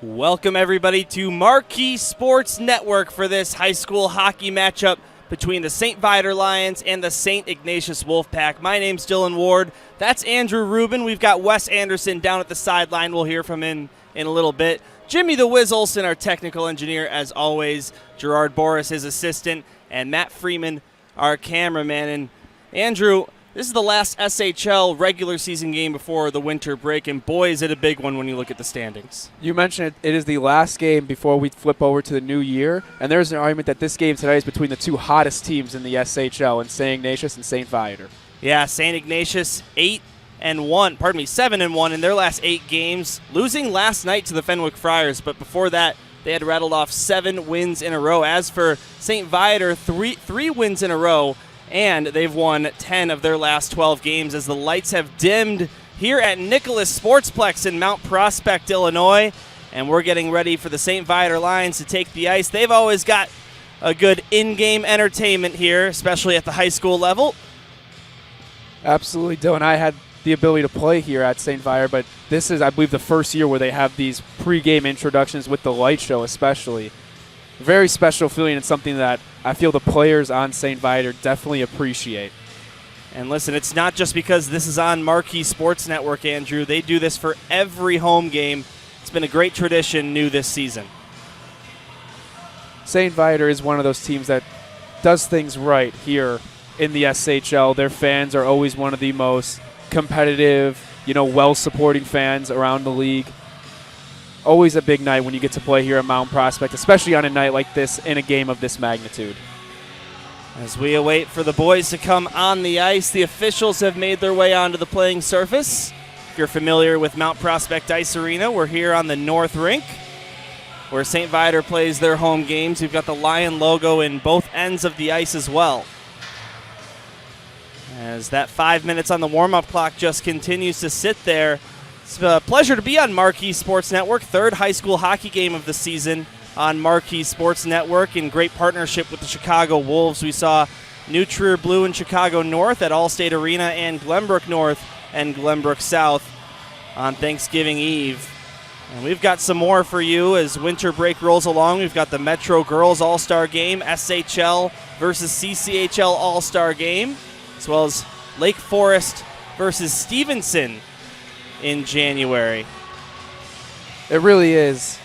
Welcome everybody to Marquee Sports Network for this high school hockey matchup between the St. Viator Lions and the St. Ignatius Wolfpack. My name's Dylan Ward. That's Andrew Rubin. We've got Wes Anderson down at the sideline. We'll hear from him in a little bit. Jimmy the Wiz Olson, our technical engineer, as always. Gerard Boris, his assistant, and Matt Freeman, our cameraman. And Andrew, this is the last SHL regular season game before the winter break, and boy, is it a big one when you look at the standings. You mentioned it is the last game before we flip over to the new year, and there's an argument that this game tonight is between the two hottest teams in the SHL, in St. Ignatius and St. Viator. Yeah, St. Ignatius 7-1 in their last 8 games, losing last night to the Fenwick Friars, but before that, they had rattled off 7 wins in a row. As for St. Viator, three wins in a row, and they've won 10 of their last 12 games as the lights have dimmed here at Nicholas Sportsplex in Mount Prospect, Illinois. And we're getting ready for the St. Viator Lions to take the ice. They've always got a good in-game entertainment here, especially at the high school level. Absolutely, Dylan. I had the ability to play here at St. Viator, but this is, I believe, the first year where they have these pre-game introductions with the light show especially. Very special feeling, and something that I feel the players on St. Viator definitely appreciate. And listen, it's not just because this is on Marquee Sports Network, Andrew. They do this for every home game. It's been a great tradition new this season. St. Viator is one of those teams that does things right here in the SHL. Their fans are always one of the most competitive, well-supporting fans around the league. Always a big night when you get to play here at Mount Prospect, especially on a night like this in a game of this magnitude. As we await for the boys to come on the ice, the officials have made their way onto the playing surface. If you're familiar with Mount Prospect Ice Arena, we're here on the North Rink, where St. Viator plays their home games. We've got the Lion logo in both ends of the ice as well. As that 5 minutes on the warm-up clock just continues to sit there. It's a pleasure to be on Marquee Sports Network, third high school hockey game of the season on Marquee Sports Network in great partnership with the Chicago Wolves. We saw New Trier Blue and Chicago North at Allstate Arena and Glenbrook North and Glenbrook South on Thanksgiving Eve. And we've got some more for you as winter break rolls along. We've got the Metro Girls All-Star Game, SHL versus CCHL All-Star Game, as well as Lake Forest versus Stevenson in January. It really is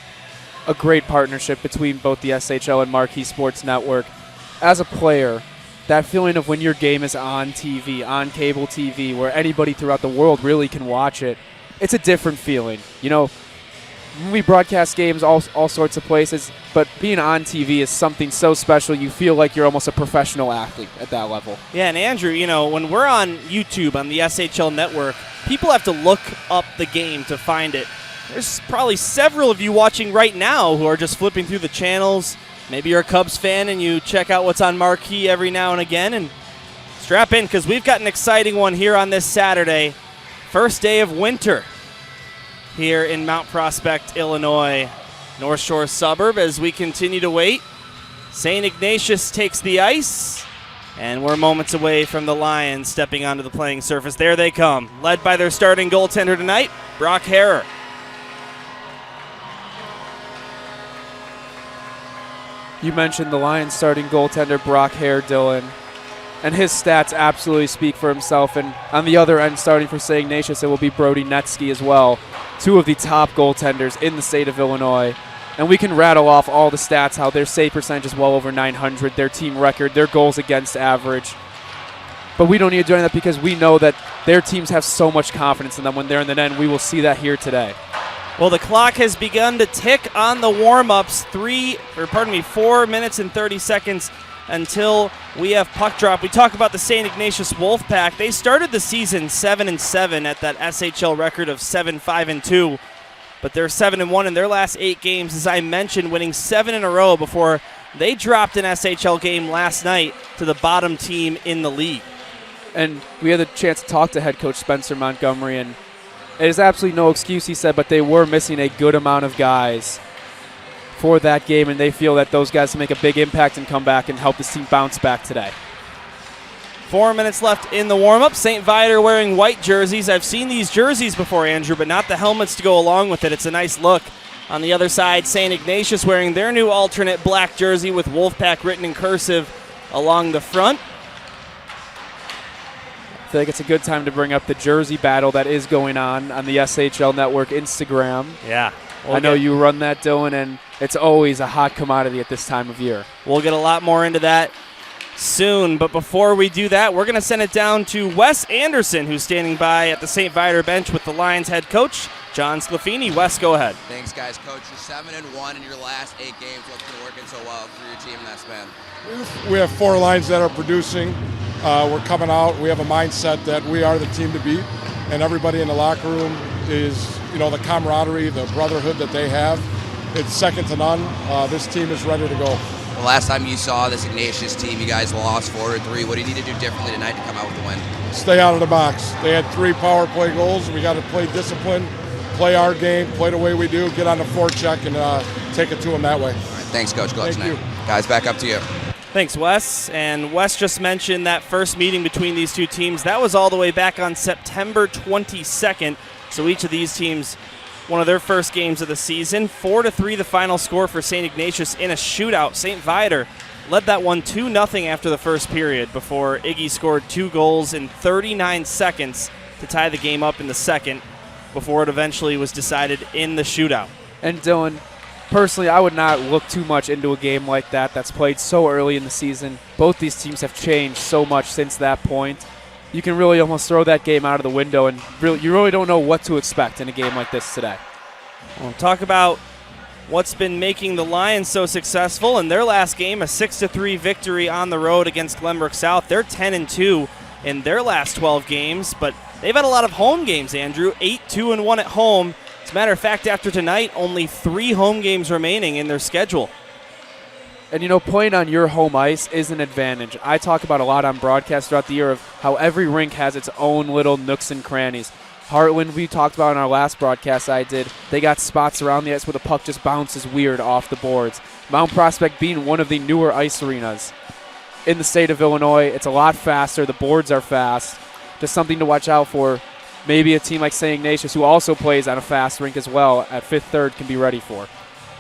a great partnership between both the SHL and Marquee Sports Network. As a player, that feeling of when your game is on TV, on cable TV, where anybody throughout the world really can watch it, it's a different feeling. We broadcast games all sorts of places, but being on TV is something so special. You feel like you're almost a professional athlete at that level. Yeah, and Andrew, when we're on YouTube on the SHL network, people have to look up the game to find it. There's probably several of you watching right now who are just flipping through the channels. Maybe you're a Cubs fan and you check out what's on Marquee every now and again. And strap in, because we've got an exciting one here on this Saturday. First day of winter here in Mount Prospect, Illinois, North Shore suburb. As we continue to wait, St. Ignatius takes the ice, and we're moments away from the Lions stepping onto the playing surface. There they come, led by their starting goaltender tonight, Brock Harrer. You mentioned the Lions starting goaltender, Brock Hare, Dylan, and his stats absolutely speak for himself. And on the other end, starting for St. Ignatius, it will be Brody Netsky as well, two of the top goaltenders in the state of Illinois. And we can rattle off all the stats, how their save percentage is well over 900, their team record, their goals against average. But we don't need to do any of that because we know that their teams have so much confidence in them when they're in the net, and we will see that here today. Well, the clock has begun to tick on the warm-ups. 4 minutes and 30 seconds until we have puck drop. We talk about the St. Ignatius Wolfpack. They started the season 7-7 at that SHL record of 7-5-2, but they're 7-1 in their last 8 games, as I mentioned, winning 7 in a row before they dropped an SHL game last night to the bottom team in the league. And we had the chance to talk to head coach Spencer Montgomery, and it is absolutely no excuse, he said, but they were missing a good amount of guys for that game, and they feel that those guys can make a big impact and come back and help this team bounce back today. 4 minutes left in the warm-up. St. Viator wearing white jerseys. I've seen these jerseys before, Andrew, but not the helmets to go along with it. It's a nice look. On the other side, St. Ignatius wearing their new alternate black jersey with Wolfpack written in cursive along the front. I feel like it's a good time to bring up the jersey battle that is going on the SHL Network Instagram. Yeah. I know you run that, Dylan, and it's always a hot commodity at this time of year. We'll get a lot more into that soon, but before we do that, we're going to send it down to Wes Anderson, who's standing by at the St. Viator bench with the Lions head coach, John Sclafini. Wes, go ahead. Thanks, guys. Coach, you're 7-1 in your last 8 games. What's been working so well for your team in that span? We have 4 lines that are producing. We're coming out. We have a mindset that we are the team to beat, and everybody in the locker room is, the camaraderie, the brotherhood that they have. It's second to none. This team is ready to go. The last time you saw this Ignatius team, you guys lost 4-3. What do you need to do differently tonight to come out with the win? Stay out of the box. They had 3 power play goals. We got to play discipline, play our game, play the way we do, get on the forecheck, and take it to them that way. All right, thanks, Coach. Good luck Thank tonight. you. Guys, back up to you. Thanks, Wes. And Wes just mentioned that first meeting between these two teams. That was all the way back on September 22nd. So each of these teams, one of their first games of the season. 4-3 the final score for St. Ignatius in a shootout. St. Viator led that one 2-0 after the first period before Iggy scored 2 goals in 39 seconds to tie the game up in the second before it eventually was decided in the shootout. And Dylan, personally, I would not look too much into a game like that that's played so early in the season. Both these teams have changed so much since that point. You can really almost throw that game out of the window, and you really don't know what to expect in a game like this today. We'll talk about what's been making the Lions so successful. In their last game, a 6-3 victory on the road against Glenbrook South. They're 10-2 in their last 12 games, but they've had a lot of home games, Andrew. 8-2-1 at home. As a matter of fact, after tonight, only 3 home games remaining in their schedule. And, playing on your home ice is an advantage. I talk about a lot on broadcast throughout the year of how every rink has its own little nooks and crannies. Heartland, we talked about in our last broadcast I did, they got spots around the ice where the puck just bounces weird off the boards. Mount Prospect being one of the newer ice arenas in the state of Illinois, it's a lot faster. The boards are fast. Just something to watch out for. Maybe a team like St. Ignatius, who also plays on a fast rink as well, at Fifth Third can be ready for.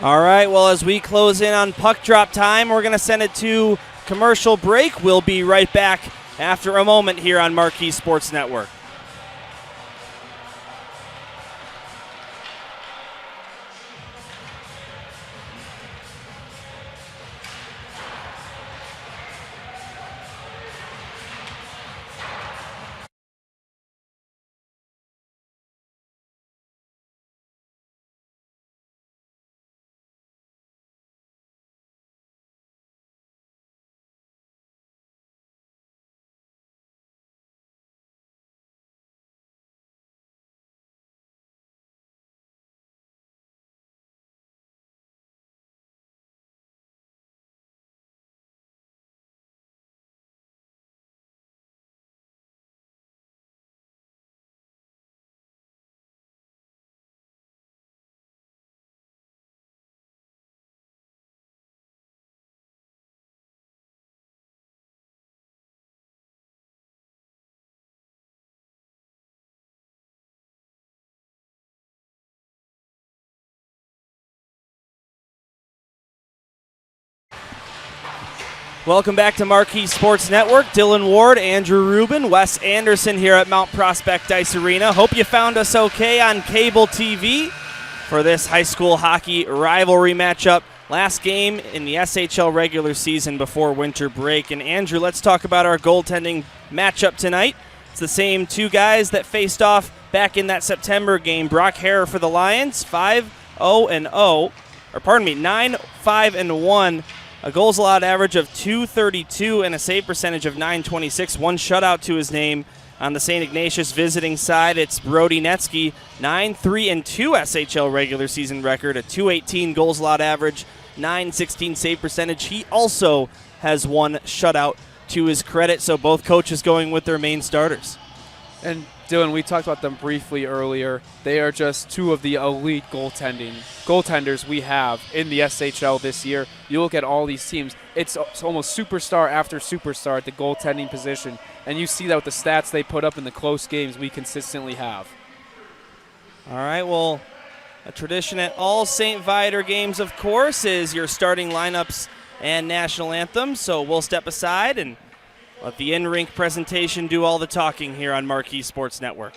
All right, well, as we close in on puck drop time, we're going to send it to commercial break. We'll be right back after a moment here on Marquee Sports Network. Welcome back to Marquee Sports Network. Dylan Ward, Andrew Rubin, Wes Anderson here at Mount Prospect Ice Arena. Hope you found us okay on cable TV for this high school hockey rivalry matchup. Last game in the SHL regular season before winter break. And Andrew, let's talk about our goaltending matchup tonight. It's the same 2 guys that faced off back in that September game. Brock Hare for the Lions, 9-5-1. A goals allowed average of .232 and a save percentage of .926. 1 shutout to his name. On the St. Ignatius visiting side, it's Brody Netsky, 9-3-2 SHL regular season record, a .218 goals allowed average, .916 save percentage. He also has 1 shutout to his credit, so both coaches going with their main starters. And Dylan, we talked about them briefly earlier. They are just 2 of the elite goaltenders we have in the SHL this year. You look at all these teams, it's almost superstar after superstar at the goaltending position, and you see that with the stats they put up in the close games we consistently have. All right, well, A tradition at all St. Viator games, of course, is your starting lineups and national anthem. So we'll step aside and let the in-rink presentation do all the talking here on Marquee Sports Network.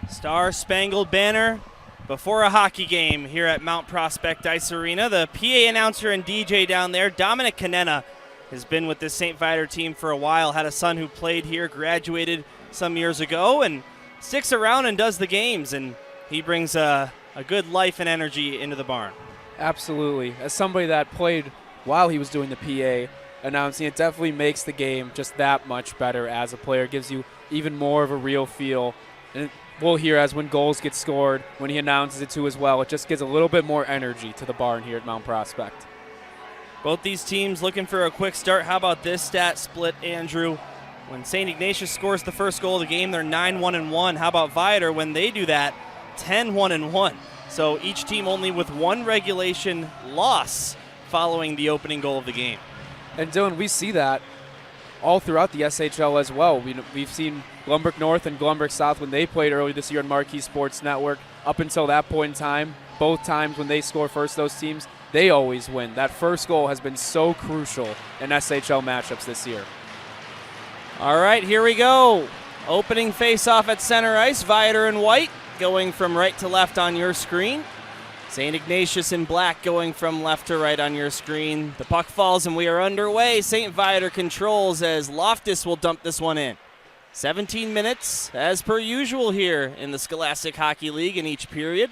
Star-Spangled Banner before a hockey game here at Mount Prospect Ice Arena. The PA announcer and DJ down there, Dominic Canena, has been with this St. Viator team for a while, had a son who played here, graduated some years ago, and sticks around and does the games, and he brings a good life and energy into the barn. Absolutely. As somebody that played while he was doing the PA announcing, it definitely makes the game just that much better as a player. It gives you even more of a real feel. And we'll hear as when goals get scored, when he announces it too as well, it just gives a little bit more energy to the barn here at Mount Prospect. Both these teams looking for a quick start. How about this stat split, Andrew? When St. Ignatius scores the first goal of the game, they're 9-1-1. How about Viator? When they do that, 10-1-1. So each team only with one regulation loss following the opening goal of the game. And Dylan, we see that all throughout the SHL as well. We've seen Glumberg North and Glumberg South when they played earlier this year on Marquee Sports Network. Up until that point in time, both times when they score first, those teams, they always win. That first goal has been so crucial in SHL matchups this year. All right, here we go. Opening face-off at center ice, Viator in white, going from right to left on your screen. St. Ignatius in black going from left to right on your screen. The puck falls and we are underway. St. Viator controls as Loftus will dump this one in. 17 minutes as per usual here in the Scholastic Hockey League in each period.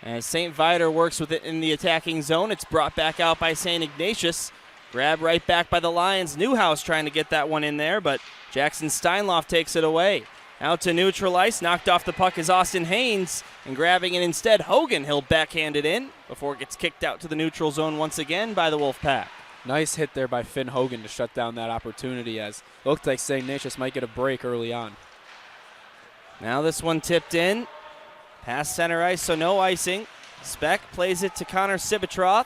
As St. Viator works with it in the attacking zone, it's brought back out by St. Ignatius. Grabbed right back by the Lions. Newhouse trying to get that one in there, but Jackson Steinloff takes it away. Out to neutral ice, knocked off the puck is Austin Haynes, and grabbing it instead, Hogan. He'll backhand it in before it gets kicked out to the neutral zone once again by the Wolfpack. Nice hit there by Finn Hogan to shut down that opportunity, as it looked like St. Ignatius might get a break early on. Now this one tipped in. Past center ice, so no icing. Speck plays it to Connor Sibitroff.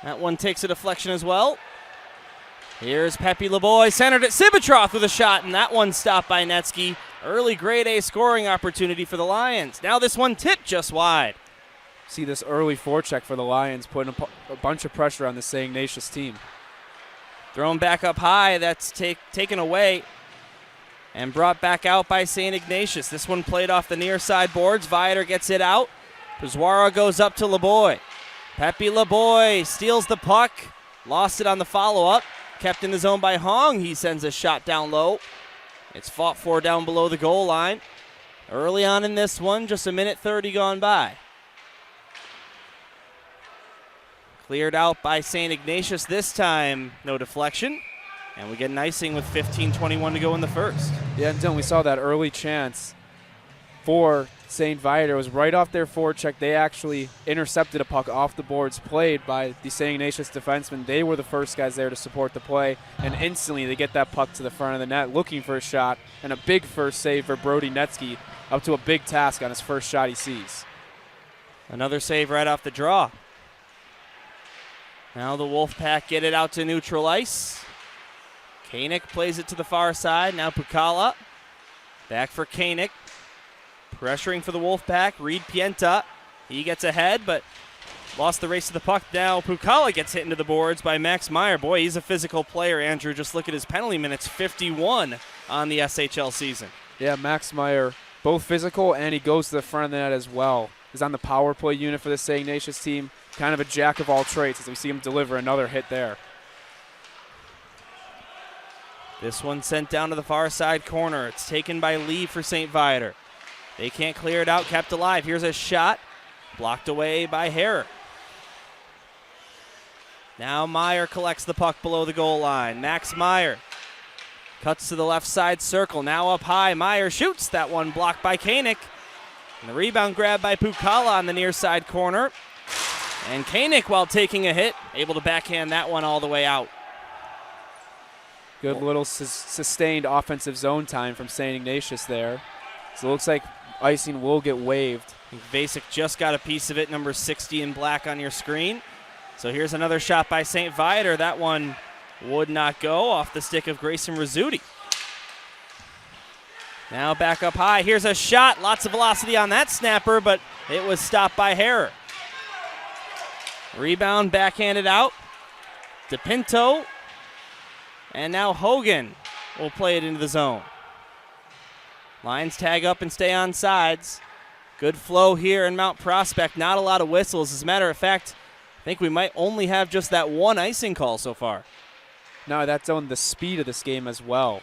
That one takes a deflection as well. Here's Pepe LeBoy, centered at Sibitroff with a shot, and that one stopped by Netsky. Early grade A scoring opportunity for the Lions. Now this one tipped just wide. See this early forecheck for the Lions, putting a bunch of pressure on the St. Ignatius team. Thrown back up high, that's taken away and brought back out by St. Ignatius. This one played off the near side boards. Viator gets it out. Pizzuara goes up to LeBoy. Pepe LeBoy steals the puck. Lost it on the follow-up. Kept in the zone by Hong. He sends a shot down low. It's fought for down below the goal line. Early on in this one, just a minute 30 gone by. Cleared out by St. Ignatius this time. No deflection. And we get an icing with 15:21 to go in the first. Yeah, and Dylan, we saw that early chance for St. Viator. It was right off their forecheck. They actually intercepted a puck off the boards played by the St. Ignatius defensemen. They were the first guys there to support the play, and instantly they get that puck to the front of the net looking for a shot, and a big first save for Brody Netsky, up to a big task on his first shot he sees. Another save right off the draw. Now the Wolfpack get it out to neutral ice. Koenig plays it to the far side. Now Pukala. Back for Koenig. Pressuring for the Wolfpack. Reed Pienta. He gets ahead, but lost the race to the puck. Now Pukala gets hit into the boards by Max Meyer. Boy, he's a physical player, Andrew. Just look at his penalty minutes. 51 on the SHL season. Yeah, Max Meyer, both physical and he goes to the front of the net as well. He's on the power play unit for the St. Ignatius team. Kind of a jack of all trades as we see him deliver another hit there. This one sent down to the far side corner. It's taken by Lee for St. Viator. They can't clear it out, kept alive. Here's a shot, blocked away by Harrer. Now Meyer collects the puck below the goal line. Max Meyer cuts to the left side circle. Now up high, Meyer shoots. That one blocked by Koenig. And the rebound grab by Pukala on the near side corner. And Koenig, while taking a hit, able to backhand that one all the way out. Good little sustained offensive zone time from St. Ignatius there. So it looks like icing will get waived. Vasic just got a piece of it, number 60 in black on your screen. So here's another shot by St. Viator. That one would not go off the stick of Grayson Rizzuti. Now back up high. Here's a shot. Lots of velocity on that snapper, but it was stopped by Harrer. Rebound backhanded out. DePinto. And now Hogan will play it into the zone. Lions tag up and stay on sides. Good flow here in Mount Prospect. Not a lot of whistles. As a matter of fact, I think we might only have just that one icing call so far. No, that's on the speed of this game as well.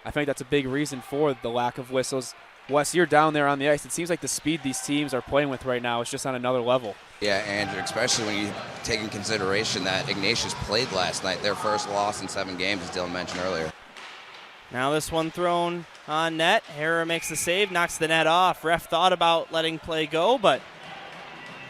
I think that's a big reason for the lack of whistles. Wes, you're down there on the ice. It seems like the speed these teams are playing with right now is just on another level. Yeah, Andrew, especially when you take in consideration that Ignatius played last night, their first loss in 7 games, as Dylan mentioned earlier. Now this one thrown on net. Harrer makes the save, knocks the net off. Ref thought about letting play go, but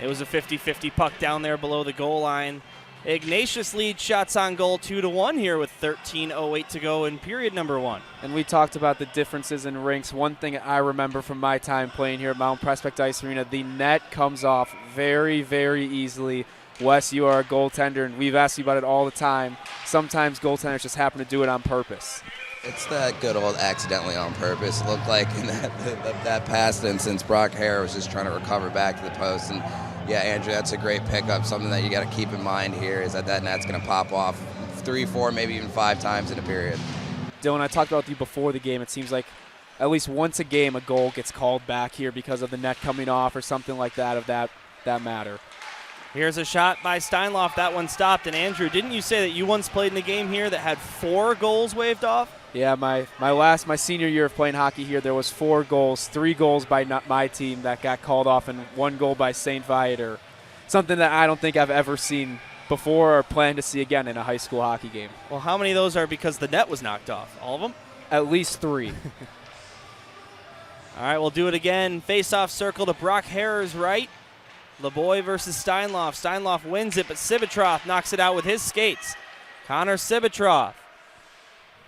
it was a 50-50 puck down there below the goal line. Ignatius leads shots on goal 2-1 here with 13:08 to go in period number 1. And we talked about the differences in rinks. One thing I remember from my time playing here at Mount Prospect Ice Arena, the net comes off very, very easily. Wes, you are a goaltender, and we've asked you about it all the time. Sometimes goaltenders just happen to do it on purpose. It's that good old accidentally on purpose. It looked like in that past instance, Brock Harrer was just trying to recover back to the post. And yeah, Andrew, that's a great pickup. Something that you got to keep in mind here is that net's going to pop off 3, 4, maybe even 5 times in a period. Dylan, I talked about you before the game. It seems like at least once a game a goal gets called back here because of the net coming off or something like that of that matter. Here's a shot by Steinloff. That one stopped. And Andrew, didn't you say that you once played in a game here that had 4 goals waved off? Yeah, my senior year of playing hockey here, there was 4 goals, 3 goals by my team that got called off, and 1 goal by St. Viator. Something that I don't think I've ever seen before or plan to see again in a high school hockey game. Well, how many of those are because the net was knocked off? All of them? At least 3. All right, we'll do it again. Face-off circle to Brock Harrer's right. LeBoy versus Steinloff. Steinloff wins it, but Sibitroff knocks it out with his skates. Connor Sibitroff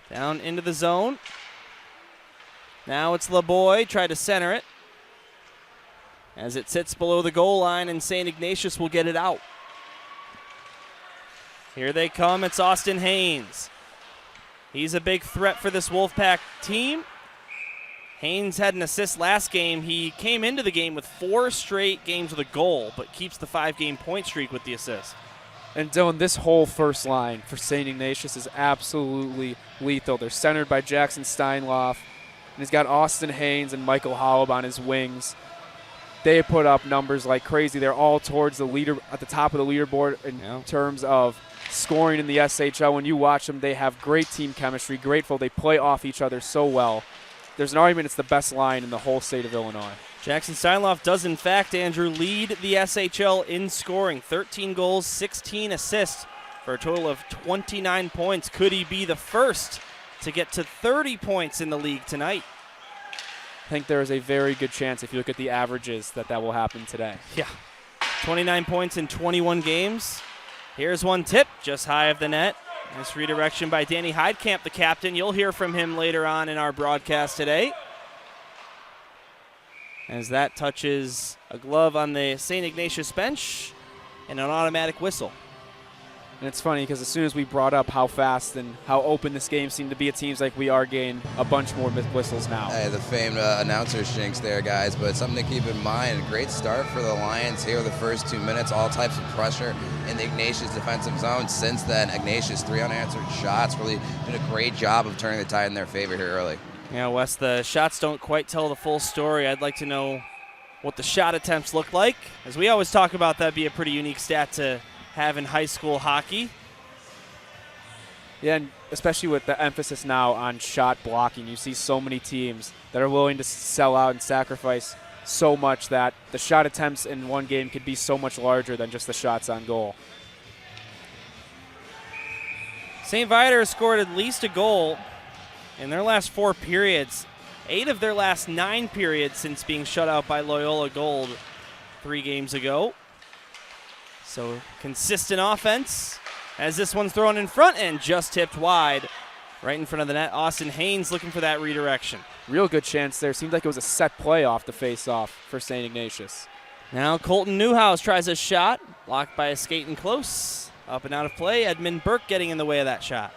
down into the zone. Now it's LeBoy, try to center it. As it sits below the goal line, and St. Ignatius will get it out. Here they come, it's Austin Haynes. He's a big threat for this Wolfpack team. Haynes had an assist last game. He came into the game with 4 straight games with a goal, but keeps the 5-game point streak with the assist. And Dylan, this whole first line for St. Ignatius is absolutely lethal. They're centered by Jackson Steinloff, and he's got Austin Haynes and Michael Holub on his wings. They put up numbers like crazy. They're all towards the leader at the top of the leaderboard in terms of scoring in the SHL. When you watch them, they have great team chemistry, grateful. They play off each other so well. There's an argument it's the best line in the whole state of Illinois. Jackson Steinloff does, in fact, Andrew, lead the SHL in scoring. 13 goals, 16 assists for a total of 29 points. Could he be the first to get to 30 points in the league tonight? I think there is a very good chance, if you look at the averages, that will happen today. Yeah. 29 points in 21 games. Here's one tip just high of the net. Nice redirection by Danny Heidkamp, the captain. You'll hear from him later on in our broadcast today. As that touches a glove on the St. Ignatius bench and an automatic whistle. And it's funny because as soon as we brought up how fast and how open this game seemed to be, it seems like we are getting a bunch more whistles now. Hey, the famed announcer's jinx there, guys, but something to keep in mind. A great start for the Lions here the first 2 minutes, all types of pressure in the Ignatius defensive zone. Since then, Ignatius 3 unanswered shots, really doing a great job of turning the tide in their favor here early. Yeah, Wes, the shots don't quite tell the full story. I'd like to know what the shot attempts look like. As we always talk about, that'd be a pretty unique stat to have in high school hockey. Yeah, and especially with the emphasis now on shot blocking, you see so many teams that are willing to sell out and sacrifice so much that the shot attempts in one game could be so much larger than just the shots on goal. St. Viator has scored at least a goal in their last 4 periods. 8 of their last 9 periods since being shut out by Loyola Gold 3 games ago. So consistent offense as this one's thrown in front and just tipped wide right in front of the net. Austin Haynes looking for that redirection. Real good chance there. Seemed like it was a set play off the face-off for St. Ignatius. Now Colton Newhouse tries a shot, blocked by a skating close. Up and out of play. Edmund Burke getting in the way of that shot.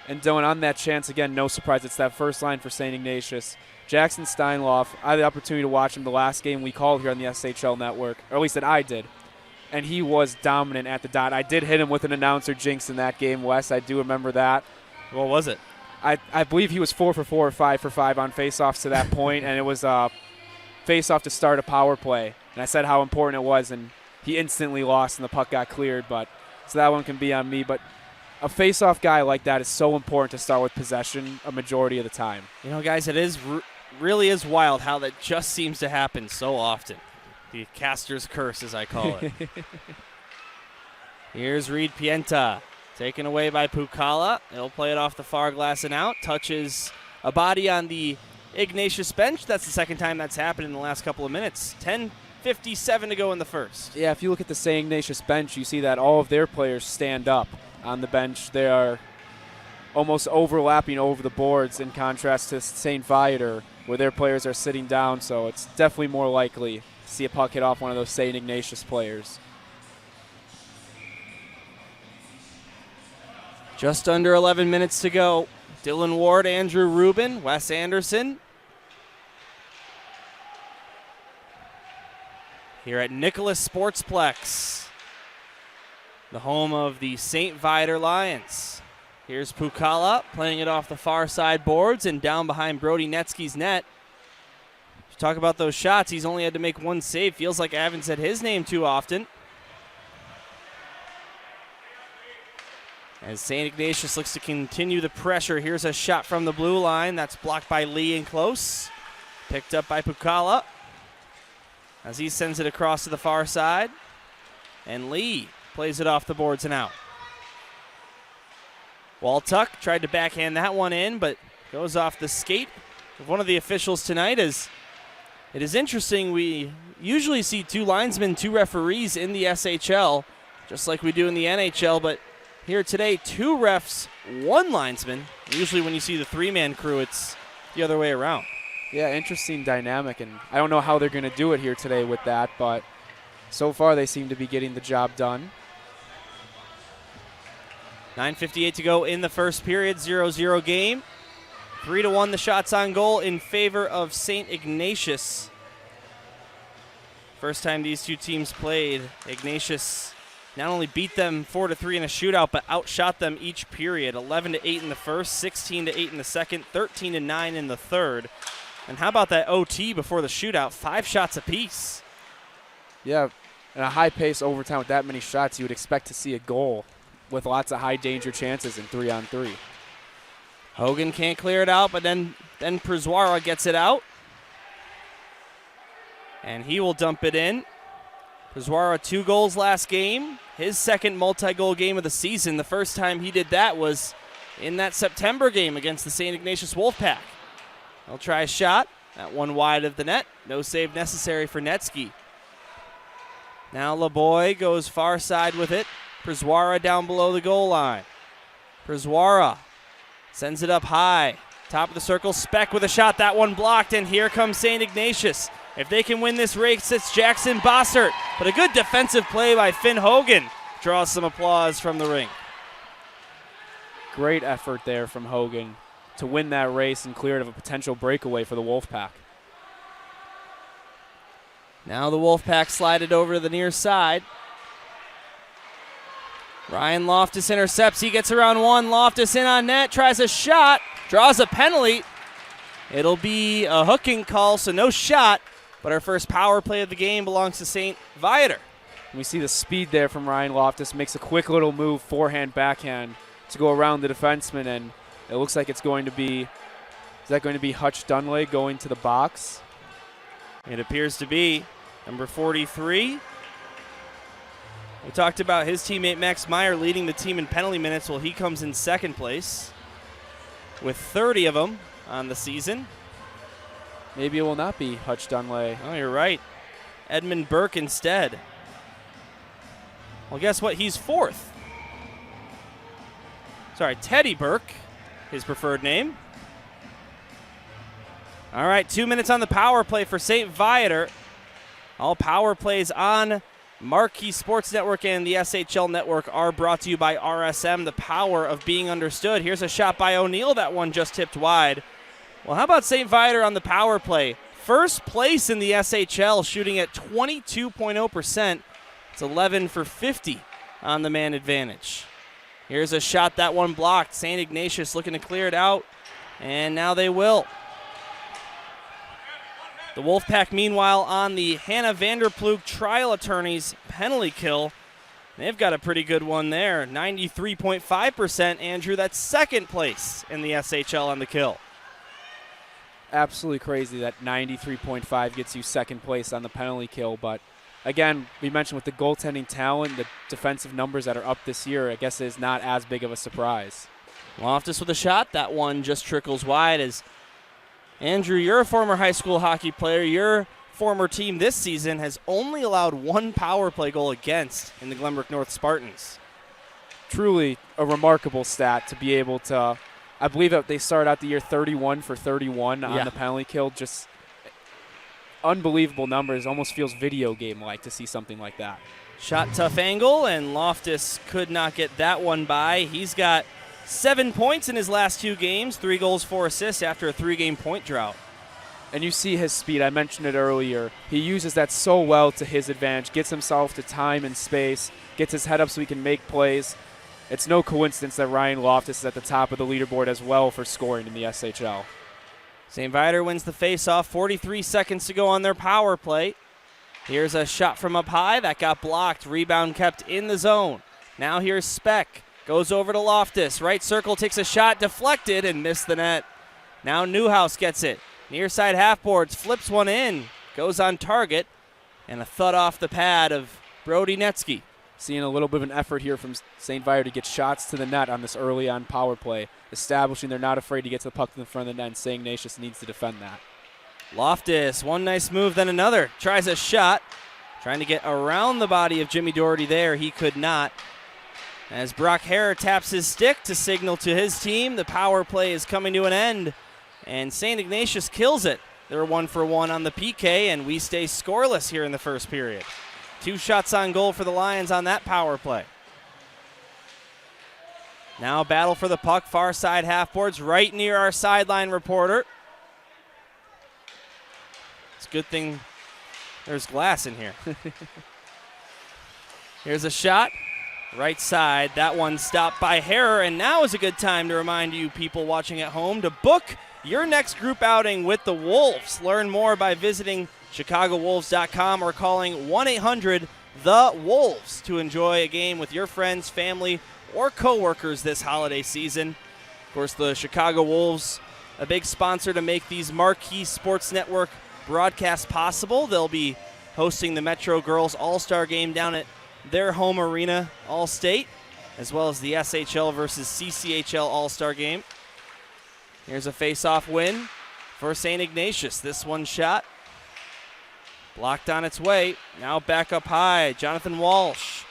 And Dylan, on that chance, again, no surprise, it's that first line for St. Ignatius. Jackson Steinloff, I had the opportunity to watch him the last game we called here on the SHL network, or at least that I did. And he was dominant at the dot. I did hit him with an announcer jinx in that game, Wes. I do remember that. What was it? I believe he was 4 for 4 or 5 for 5 on faceoffs to that point, and it was a faceoff to start a power play. And I said how important it was, and he instantly lost, and the puck got cleared. But so that one can be on me. But a faceoff guy like that is so important to start with possession a majority of the time. You know, guys, it is really is wild how that just seems to happen so often. The caster's curse, as I call it. Here's Reed Pienta, taken away by Pukala. He'll play it off the far glass and out. Touches a body on the Ignatius bench. That's the second time that's happened in the last couple of minutes. 10:57 to go in the first. Yeah, if you look at the St. Ignatius bench, you see that all of their players stand up on the bench. They are almost overlapping over the boards in contrast to St. Viator, where their players are sitting down. So it's definitely more likely to see a puck hit off one of those St. Ignatius players. Just under 11 minutes to go. Dylan Ward, Andrew Rubin, Wes Anderson. Here at Nicholas Sportsplex, the home of the St. Viator Lions. Here's Pukala playing it off the far side boards and down behind Brody Netsky's net. Talk about those shots. He's only had to make one save. Feels like I haven't said his name too often. As St. Ignatius looks to continue the pressure. Here's a shot from the blue line. That's blocked by Lee and close. Picked up by Pukala as he sends it across to the far side. And Lee plays it off the boards and out. Waltuck tried to backhand that one in, but goes off the skate of one of the officials tonight. As it is interesting, we usually see 2 linesmen, 2 referees in the SHL, just like we do in the NHL, but here today, 2 refs, 1 linesman. Usually when you see the 3-man crew, it's the other way around. Yeah, interesting dynamic, and I don't know how they're going to do it here today with that, but so far they seem to be getting the job done. 9:58 to go in the first period, 0-0 game. 3-1 the shots on goal in favor of St. Ignatius. First time these two teams played, Ignatius not only beat them 4-3 in a shootout, but outshot them each period. 11-8 in the first, 16-8 in the second, 13-9 in the third. And how about that OT before the shootout? 5 shots apiece. Yeah, in a high-pace overtime with that many shots, you would expect to see a goal with lots of high-danger chances in 3-on-3. Hogan can't clear it out, but then Przwara gets it out. And he will dump it in. Przwara 2 goals last game. His second multi-goal game of the season. The first time he did that was in that September game against the St. Ignatius Wolfpack. He'll try a shot. That one wide of the net. No save necessary for Netsky. Now Laboy goes far side with it. Przwara down below the goal line. Przwara sends it up high. Top of the circle, Speck with a shot. That one blocked, and here comes St. Ignatius. If they can win this race, it's Jackson Bossert. But a good defensive play by Finn Hogan draws some applause from the rink. Great effort there from Hogan to win that race and clear it of a potential breakaway for the Wolfpack. Now the Wolfpack slide it over to the near side. Ryan Loftus intercepts. He gets around one. Loftus in on net, tries a shot, draws a penalty. It'll be a hooking call, so no shot. But our first power play of the game belongs to St. Viator. We see the speed there from Ryan Loftus. Makes a quick little move, forehand, backhand, to go around the defenseman, and it looks like it's going to be, is that going to be Hutch Dunley going to the box? It appears to be number 43. We talked about his teammate Max Meyer leading the team in penalty minutes. Well, he comes in second place with 30 of them on the season. Maybe it will not be Hutch Dunley. Oh, you're right. Edmund Burke instead. Well, guess what? He's fourth. Sorry, Teddy Burke, his preferred name. All right, 2 minutes on the power play for St. Viator. All power plays on Marquee Sports Network and the SHL Network are brought to you by RSM, the power of being understood. Here's a shot by O'Neill. That one just tipped wide. Well, how about St. Viator on the power play? First place in the SHL, shooting at 22.0%. It's 11 for 50 on the man advantage. Here's a shot, that one blocked. St. Ignatius looking to clear it out, and now they will. The Wolfpack, meanwhile, on the Hannah Vanderploeg trial attorneys penalty kill. They've got a pretty good one there. 93.5%, Andrew. That's second place in the SHL on the kill. Absolutely crazy that 93.5 gets you second place on the penalty kill. But, again, we mentioned with the goaltending talent, the defensive numbers that are up this year, I guess it is not as big of a surprise. Loftus with a shot. That one just trickles wide as Andrew, you're a former high school hockey player. Your former team this season has only allowed 1 power play goal against in the Glenbrook North Spartans. Truly a remarkable stat to be able to, I believe that they started out the year 31 for 31 on the penalty kill. Just unbelievable numbers. Almost feels video game-like to see something like that. Shot tough angle, and Loftus could not get that one by. He's got 7 points in his last 2 games, 3 goals, 4 assists after a 3-game point drought. And you see his speed. I mentioned it earlier. He uses that so well to his advantage, gets himself to time and space, gets his head up so he can make plays. It's no coincidence that Ryan Loftus is at the top of the leaderboard as well for scoring in the SHL. St. Viator wins the faceoff. 43 seconds to go on their power play. Here's a shot from up high. That got blocked. Rebound kept in the zone. Now here's Speck. Goes over to Loftus. Right circle, takes a shot, deflected, and missed the net. Now Newhouse gets it. Near side half boards, flips one in. Goes on target. And a thud off the pad of Brody Netsky. Seeing a little bit of an effort here from St. Viator to get shots to the net on this early on power play. Establishing they're not afraid to get to the puck in the front of the net, and St. Ignatius needs to defend that. Loftus, one nice move, then another. Tries a shot. Trying to get around the body of Jimmy Doherty there. He could not. As Brock Hare taps his stick to signal to his team, the power play is coming to an end, and St. Ignatius kills it. They're 1 for 1 on the PK, and we stay scoreless here in the first period. 2 shots on goal for the Lions on that power play. Now battle for the puck, far side half boards, right near our sideline reporter. It's a good thing there's glass in here. Here's a shot, right side. That one stopped by Harrer, and now is a good time to remind you people watching at home to book your next group outing with the Wolves. Learn more by visiting ChicagoWolves.com or calling 1-800-THE-WOLVES to enjoy a game with your friends, family, or coworkers this holiday season. Of course, the Chicago Wolves, a big sponsor to make these marquee sports network broadcasts possible. They'll be hosting the Metro Girls All-Star Game down at their home arena, All-State, as well as the SHL versus CCHL All-Star Game. Here's a face-off win for St. Ignatius. This one shot blocked on its way. Now back up high. Jonathan Walsh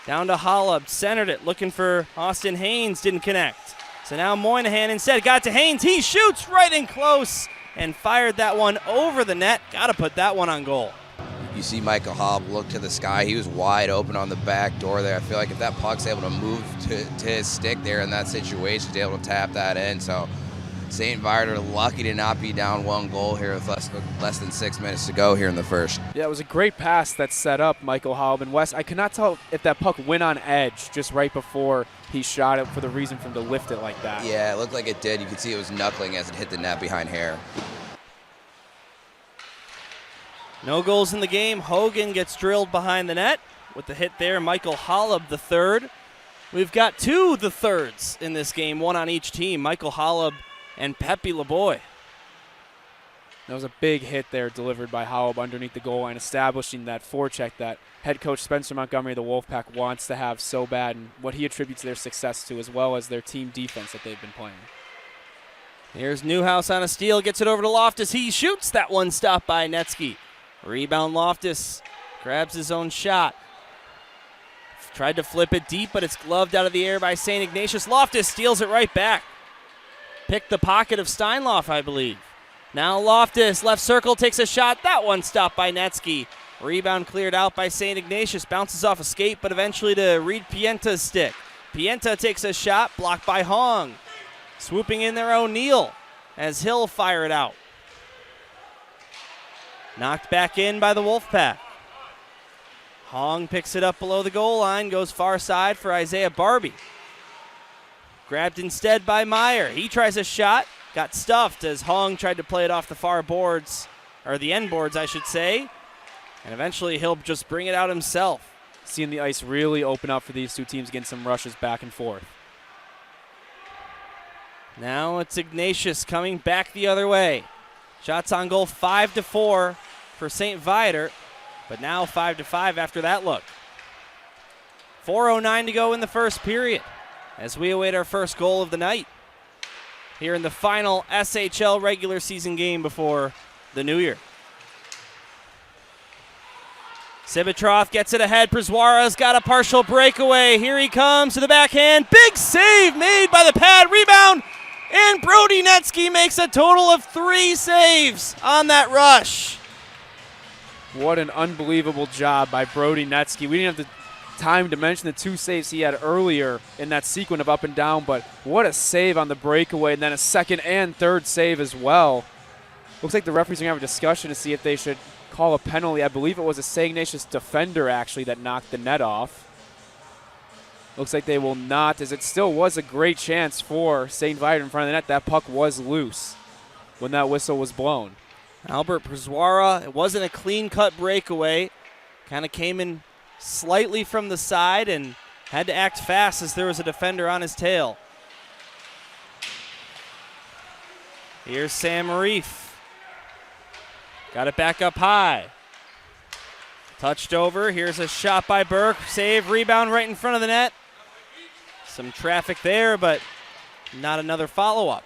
down to Holub. Centered it. Looking for Austin Haynes. Didn't connect. So now Moynihan instead got to Haynes. He shoots right in close and fired that one over the net. Got to put that one on goal. You see Michael Holub look to the sky. He was wide open on the back door there. I feel like if that puck's able to move to his stick there in that situation, he's able to tap that in. So St. Viator lucky to not be down 1 goal here with less than 6 minutes to go here in the first. Yeah, it was a great pass that set up Michael Holub. And Wes, I could not tell if that puck went on edge just right before he shot it for the reason for him to lift it like that. Yeah, it looked like it did. You could see it was knuckling as it hit the net behind Hare. No goals in the game. Hogan gets drilled behind the net with the hit there. Michael Holub, the third. We've got 2 the thirds in this game, 1 on each team. Michael Holub and Pepe LeBoy. That was a big hit there delivered by Holub underneath the goal line, establishing that forecheck that head coach Spencer Montgomery of the Wolfpack wants to have so bad, and what he attributes their success to, as well as their team defense that they've been playing. Here's Newhouse on a steal, gets it over to Loftus. He shoots. That one stopped by Netsky. Rebound Loftus grabs his own shot. Tried to flip it deep, but it's gloved out of the air by St. Ignatius. Loftus steals it right back. Picked the pocket of Steinloff, I believe. Now Loftus, left circle, takes a shot. That one stopped by Netsky. Rebound cleared out by St. Ignatius. Bounces off a skate, but eventually to Reed Pienta's stick. Pienta takes a shot, blocked by Hong. Swooping in there, O'Neal, as Hill fire it out. Knocked back in by the Wolfpack. Hong picks it up below the goal line, goes far side for Isaiah Barbie. Grabbed instead by Meyer. He tries a shot, got stuffed as Hong tried to play it off the far boards, or the end boards, I should say. And eventually he'll just bring it out himself. Seeing the ice really open up for these 2 teams, getting some rushes back and forth. Now it's Ignatius coming back the other way. Shots on goal 5-4 for St. Viator, but now 5-5 after that look. 4:09 to go in the first period as we await our first goal of the night here in the final SHL regular season game before the new year. Sibitroff gets it ahead. Przwara's got a partial breakaway. Here he comes to the backhand. Big save made by the pad. Rebound. And Brody Netsky makes a total of 3 saves on that rush. What an unbelievable job by Brody Netsky. We didn't have the time to mention the 2 saves he had earlier in that sequence of up and down, but what a save on the breakaway, and then a second and third save as well. Looks like the referees are going to have a discussion to see if they should call a penalty. I believe it was a St. Ignatius defender actually that knocked the net off. Looks like they will not, as it still was a great chance for St. Viator in front of the net. That puck was loose when that whistle was blown. Albert Przwara, it wasn't a clean-cut breakaway. Kind of came in slightly from the side and had to act fast as there was a defender on his tail. Here's Sam Reef. Got it back up high. Touched over. Here's a shot by Burke. Save, rebound right in front of the net. Some traffic there, but not another follow-up.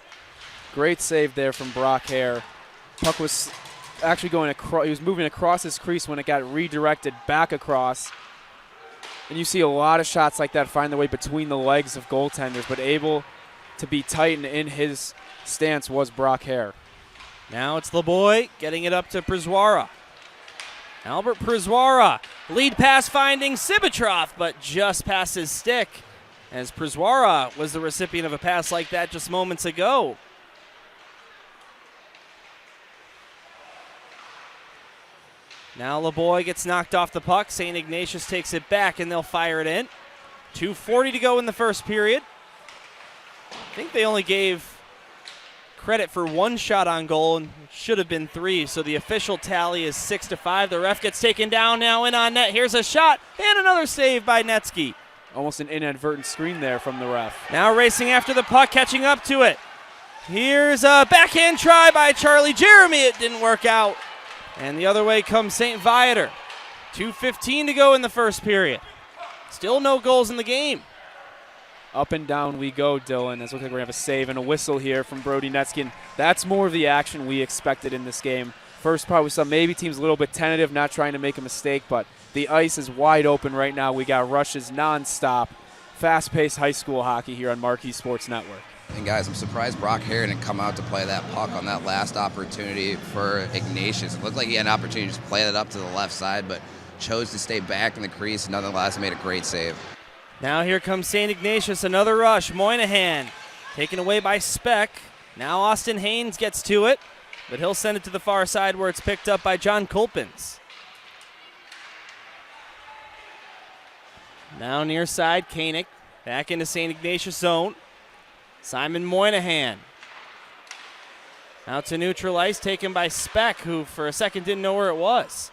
Great save there from Brock Hare. Puck was actually going across. He was moving across his crease when it got redirected back across. And you see a lot of shots like that find their way between the legs of goaltenders, but able to be tight and in his stance was Brock Hare. Now it's LeBoy getting it up to Przwara. Albert Przwara, lead pass finding Sibitroff, but just past his stick, as Przwara was the recipient of a pass like that just moments ago. Now LeBoy gets knocked off the puck. St. Ignatius takes it back, and they'll fire it in. 2:40 to go in the first period. I think they only gave credit for one shot on goal, and should have been 3. So the official tally is 6-5. The ref gets taken down now in on net. Here's a shot and another save by Netsky. Almost an inadvertent screen there from the ref. Now racing after the puck, catching up to it. Here's a backhand try by Charlie Jeremy. It didn't work out. And the other way comes St. Viator. 2:15 to go in the first period. Still no goals in the game. Up and down we go, Dylan. It looks like we're going to have a save and a whistle here from Brody Netsky. And that's more of the action we expected in this game. First part, we saw maybe teams a little bit tentative, not trying to make a mistake, but the ice is wide open right now. We got rushes nonstop. Fast-paced high school hockey here on Marquee Sports Network. And guys, I'm surprised Brock Hare didn't come out to play that puck on that last opportunity for Ignatius. It looked like he had an opportunity to just play that up to the left side, but chose to stay back in the crease and nonetheless made a great save. Now here comes St. Ignatius, another rush. Moynihan taken away by Speck. Now Austin Haynes gets to it, but he'll send it to the far side where it's picked up by John Kolpins. Now near side, Koenig back into St. Ignatius zone. Simon Moynihan. Out to neutral ice, taken by Speck, who for a second didn't know where it was.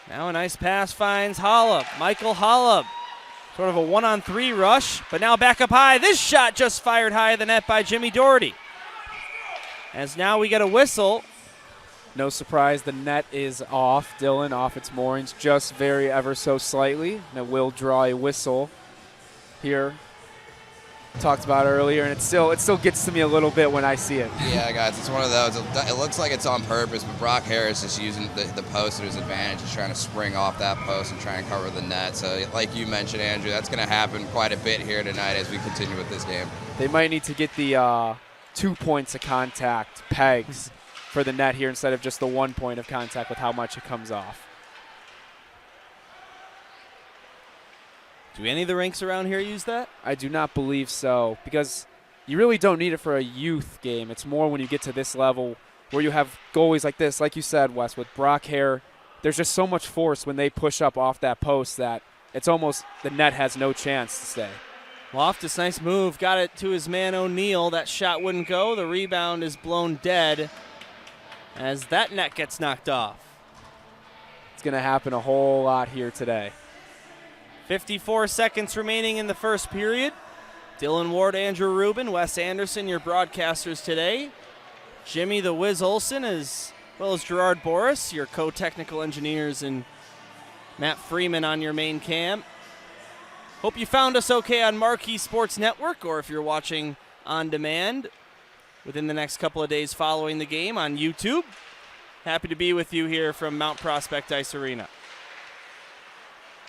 Now a nice pass finds Hollub. Michael Hollub. Sort of a 1-on-3 rush, but now back up high. This shot just fired high of the net by Jimmy Doherty. As now we get a whistle. No surprise, the net is off, Dylan, off its moorings, just very ever so slightly. And it will draw a whistle here. Talked about earlier, and it still gets to me a little bit when I see it. Yeah, guys, it's one of those. It looks like it's on purpose, but Brock Harris is just using the post to his advantage, just trying to spring off that post and try and cover the net. So, like you mentioned, Andrew, that's going to happen quite a bit here tonight as we continue with this game. They might need to get the 2 points of contact pegs for the net here instead of just the 1 point of contact with how much it comes off. Do any of the rinks around here use that? I do not believe so, because you really don't need it for a youth game. It's more when you get to this level where you have goalies like this, like you said, Wes, with Brock Hare. There's just so much force when they push up off that post that it's almost the net has no chance to stay. Loftus, nice move. Got it to his man O'Neill. That shot wouldn't go. The rebound is blown dead as that net gets knocked off. It's going to happen a whole lot here today. 54 seconds remaining in the first period. Dylan Ward, Andrew Rubin, Wes Anderson, your broadcasters today. Jimmy the Wiz Olson, as well as Gerard Boris, your co-technical engineers, and Matt Freeman on your main cam. Hope you found us okay on Marquee Sports Network, or if you're watching on demand within the next couple of days following the game on YouTube. Happy to be with you here from Mount Prospect Ice Arena.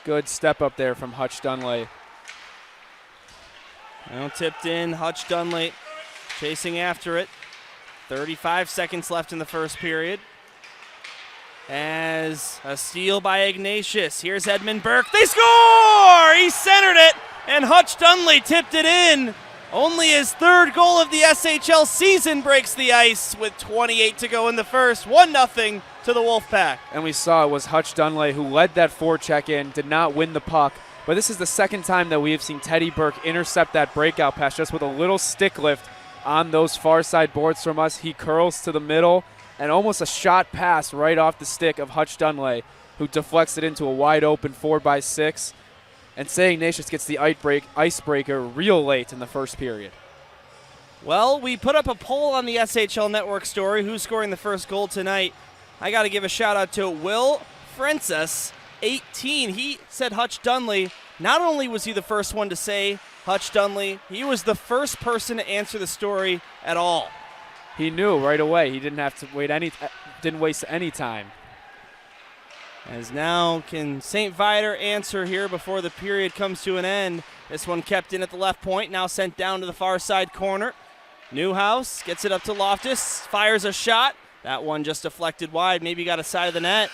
Good step up there from Hutch Dunley. Now tipped in, Hutch Dunley chasing after it. 35 seconds left in the first period. As a steal by Ignatius. Here's Edmund Burke. They score! He centered it, and Hutch Dunley tipped it in. Only his third goal of the SHL season breaks the ice with 28 to go in the first. 1-0 to the Wolfpack. And we saw it was Hutch Dunley who led that forecheck in, did not win the puck. But this is the second time that we have seen Teddy Burke intercept that breakout pass just with a little stick lift on those far side boards from us. He curls to the middle and almost a shot pass right off the stick of Hutch Dunley, who deflects it into a wide open 4x6. And St. Ignatius gets the icebreaker real late in the first period. Well, we put up a poll on the SHL Network story, who's scoring the first goal tonight. I got to give a shout out to Will Francis, 18. He said Hutch Dunley. Not only was he the first one to say Hutch Dunley, he was the first person to answer the story at all. He knew right away. He didn't have to didn't waste any time. As now can St. Viator answer here before the period comes to an end. This one kept in at the left point, now sent down to the far side corner. Newhouse gets it up to Loftus, fires a shot. That one just deflected wide, maybe got a side of the net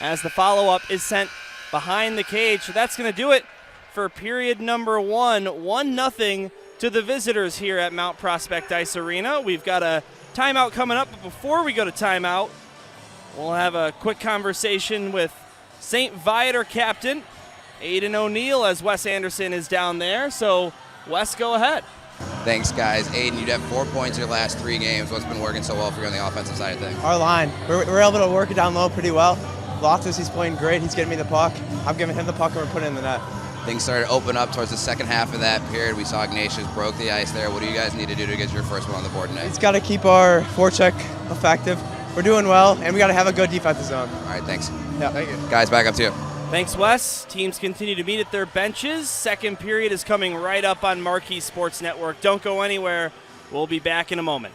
as the follow-up is sent behind the cage. So that's going to do it for period number 1. 1-0 to the visitors here at Mount Prospect Ice Arena. We've got a timeout coming up, but before we go to timeout, we'll have a quick conversation with St. Viator captain Aiden O'Neill as Wes Anderson is down there. So, Wes, go ahead. Thanks, guys. Aiden, you'd have 4 points your last 3 games. What's been working so well for you on the offensive side of things? Our line. We're able to work it down low pretty well. Loftus, he's playing great. He's getting me the puck. I'm giving him the puck, and we're putting it in the net. Things started to open up towards the second half of that period. We saw Ignatius broke the ice there. What do you guys need to do to get your first one on the board tonight? He's got to keep our forecheck effective. We're doing well, and we got to have a good defensive zone. All right, thanks. Yeah, thank you. Guys, back up to you. Thanks, Wes. Teams continue to meet at their benches. Second period is coming right up on Marquee Sports Network. Don't go anywhere. We'll be back in a moment.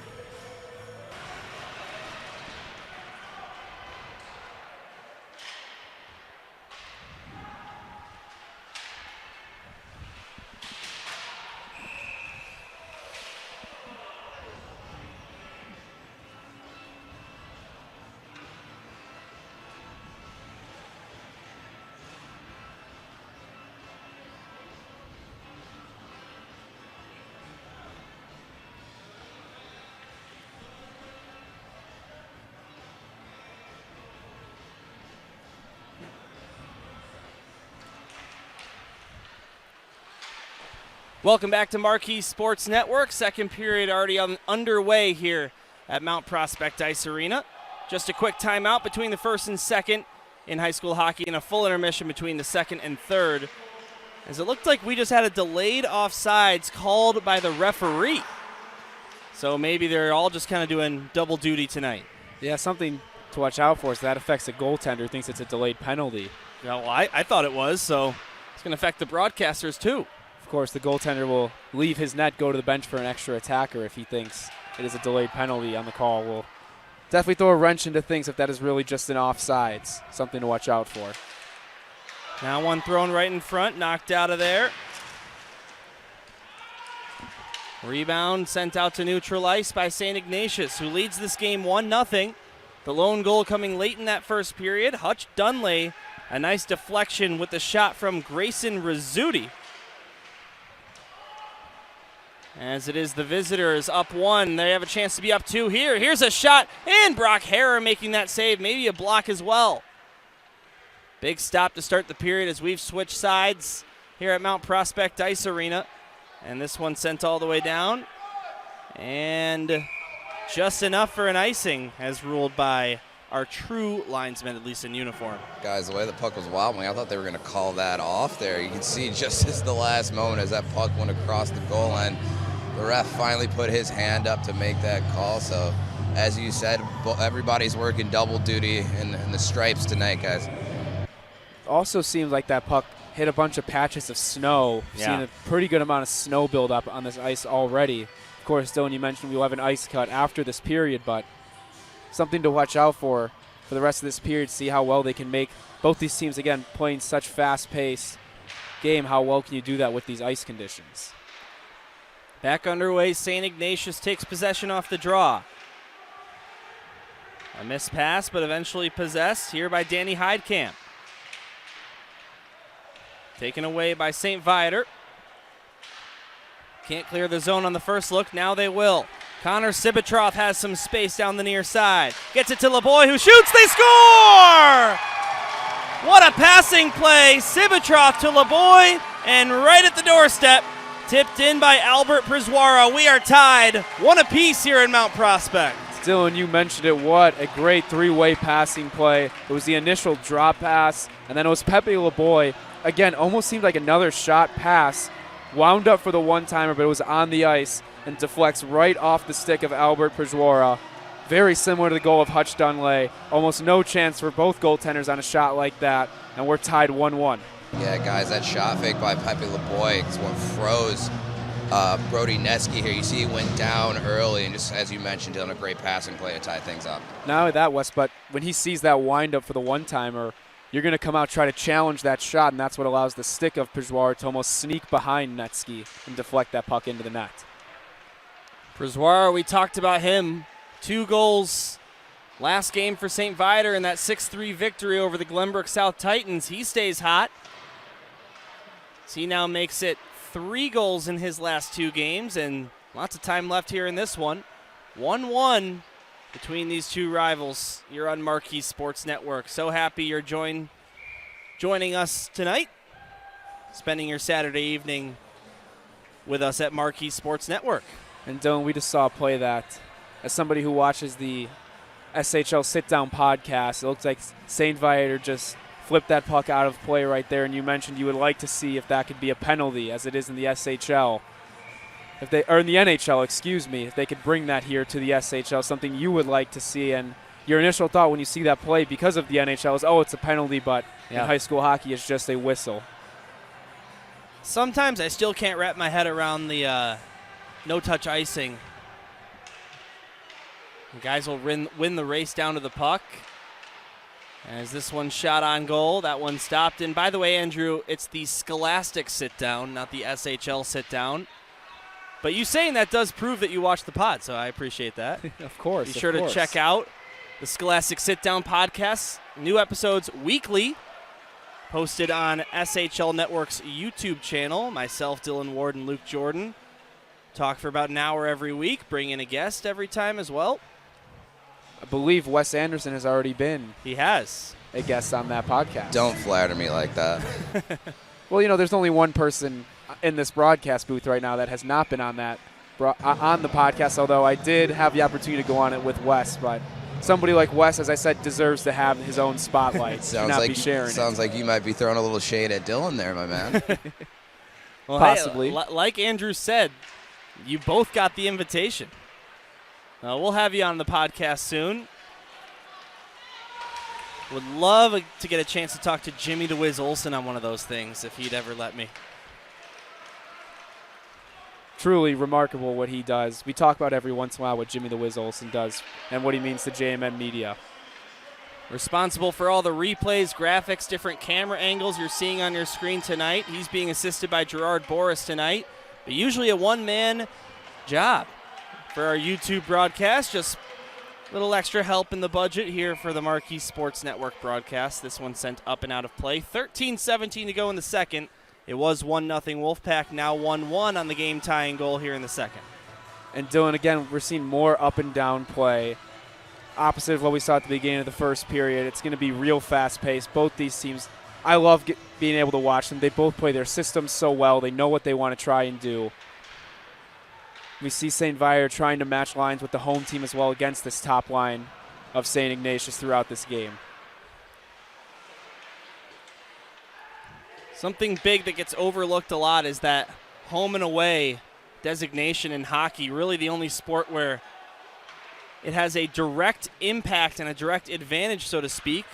Welcome back to Marquee Sports Network. Second period already underway here at Mount Prospect Ice Arena. Just a quick timeout between the first and second in high school hockey and a full intermission between the second and third, as it looked like we just had a delayed offsides called by the referee. So maybe they're all just kind of doing double duty tonight. Yeah, something to watch out for is that affects the goaltender, thinks it's a delayed penalty. Yeah, well, I thought it was, so it's going to affect the broadcasters too. Of course, the goaltender will leave his net, go to the bench for an extra attacker if he thinks it is a delayed penalty on the call. Will definitely throw a wrench into things if that is really just an offsides. Something to watch out for. Now one thrown right in front, knocked out of there. Rebound sent out to neutral ice by St. Ignatius, who leads this game 1-0. The lone goal coming late in that first period. Hutch Dunley, a nice deflection with the shot from Grayson Rizzuti. As it is the visitors up 1. They have a chance to be up 2 here. Here's a shot, and Brock Harrer making that save. Maybe a block as well. Big stop to start the period as we've switched sides here at Mount Prospect Ice Arena. And this one sent all the way down. And just enough for an icing, as ruled by our true linesmen, at least in uniform. Guys, the way the puck was wobbling, I thought they were going to call that off there. You can see just as the last moment as that puck went across the goal line, the ref finally put his hand up to make that call. So, as you said, everybody's working double duty in the stripes tonight, guys. Also seems like that puck hit a bunch of patches of snow. Yeah. Seen a pretty good amount of snow buildup on this ice already. Of course, Dylan, you mentioned we'll have an ice cut after this period, but something to watch out for the rest of this period, see how well they can make both these teams, again, playing such fast-paced game. How well can you do that with these ice conditions? Back underway, St. Ignatius takes possession off the draw. A missed pass, but eventually possessed here by Danny Heidkamp. Taken away by St. Viator. Can't clear the zone on the first look. Now they will. Connor Sibitroff has some space down the near side. Gets it to LeBoy, who shoots. They score! What a passing play. Sibitroff to LeBoy, and right at the doorstep, tipped in by Albert Priswara. We are tied 1 apiece here in Mount Prospect. Dylan, you mentioned it. What a great three-way passing play. It was the initial drop pass, and then it was Pepe LeBoy. Again, almost seemed like another shot pass. Wound up for the one-timer, but it was on the ice and deflects right off the stick of Albert Priswara. Very similar to the goal of Hutch Dunley. Almost no chance for both goaltenders on a shot like that, and we're tied 1-1. Yeah, guys, that shot fake by Pepe LeBoy is what froze Brody Netsky here. You see he went down early, and just as you mentioned, did a great passing play to tie things up. Not only that, Wes, but when he sees that wind-up for the one-timer, you're going to come out try to challenge that shot, and that's what allows the stick of Priswara to almost sneak behind Netsky and deflect that puck into the net. Brissoir, we talked about him. 2 goals last game for St. Viator in that 6-3 victory over the Glenbrook South Titans. He stays hot. So he now makes it 3 goals in his last 2 games, and lots of time left here in this one. 1-1 between these 2 rivals. You're on Marquee Sports Network. So happy you're joining us tonight, spending your Saturday evening with us at Marquee Sports Network. And Dylan, we just saw a play that, as somebody who watches the SHL sit-down podcast, it looks like St. Viator just flipped that puck out of play right there, and you mentioned you would like to see if that could be a penalty, as it is in the SHL. Or in the NHL, excuse me, if they could bring that here to the SHL, something you would like to see. And your initial thought when you see that play because of the NHL is, oh, it's a penalty, but in high school hockey, it's just a whistle. Sometimes I still can't wrap my head around the no-touch icing. The guys will win the race down to the puck. As this one shot on goal, that one stopped. And by the way, Andrew, it's the Scholastic sit-down, not the SHL sit-down. But you saying that does prove that you watch the pod, so I appreciate that. Of course. Be sure to check out the Scholastic Sit-Down podcast. New episodes weekly, posted on SHL Network's YouTube channel. Myself, Dylan Ward, and Luke Jordan talk for about an hour every week, bring in a guest every time as well. I believe Wes Anderson has already been He has. a guest on that podcast. Don't flatter me like that. Well, there's only one person in this broadcast booth right now that has not been on that on the podcast, although I did have the opportunity to go on it with Wes. But somebody like Wes, as I said, deserves to have his own spotlight. Be sharing sounds like you might be throwing a little shade at Dylan there, my man. Well, possibly. Hey, like Andrew said, you both got the invitation. We'll have you on the podcast soon. Would love to get a chance to talk to Jimmy DeWiz Olsen on one of those things if he'd ever let me. Truly remarkable what he does. We talk about every once in a while what Jimmy DeWiz Olsen does and what he means to JMN Media. Responsible for all the replays, graphics, different camera angles you're seeing on your screen tonight. He's being assisted by Gerard Boris tonight, but usually a one-man job for our YouTube broadcast. Just a little extra help in the budget here for the Marquee Sports Network broadcast. This one sent up and out of play. 13-17 to go in the second. It was 1-0 Wolfpack, now 1-1 on the game-tying goal here in the second. And Dylan, again, we're seeing more up and down play. Opposite of what we saw at the beginning of the first period. It's going to be real fast-paced. Both these teams, I love being able to watch them. They both play their systems so well. They know what they want to try and do. We see St. Viator trying to match lines with the home team as well against this top line of St. Ignatius throughout this game. Something big that gets overlooked a lot is that home and away designation in hockey, really the only sport where it has a direct impact and a direct advantage, so to speak,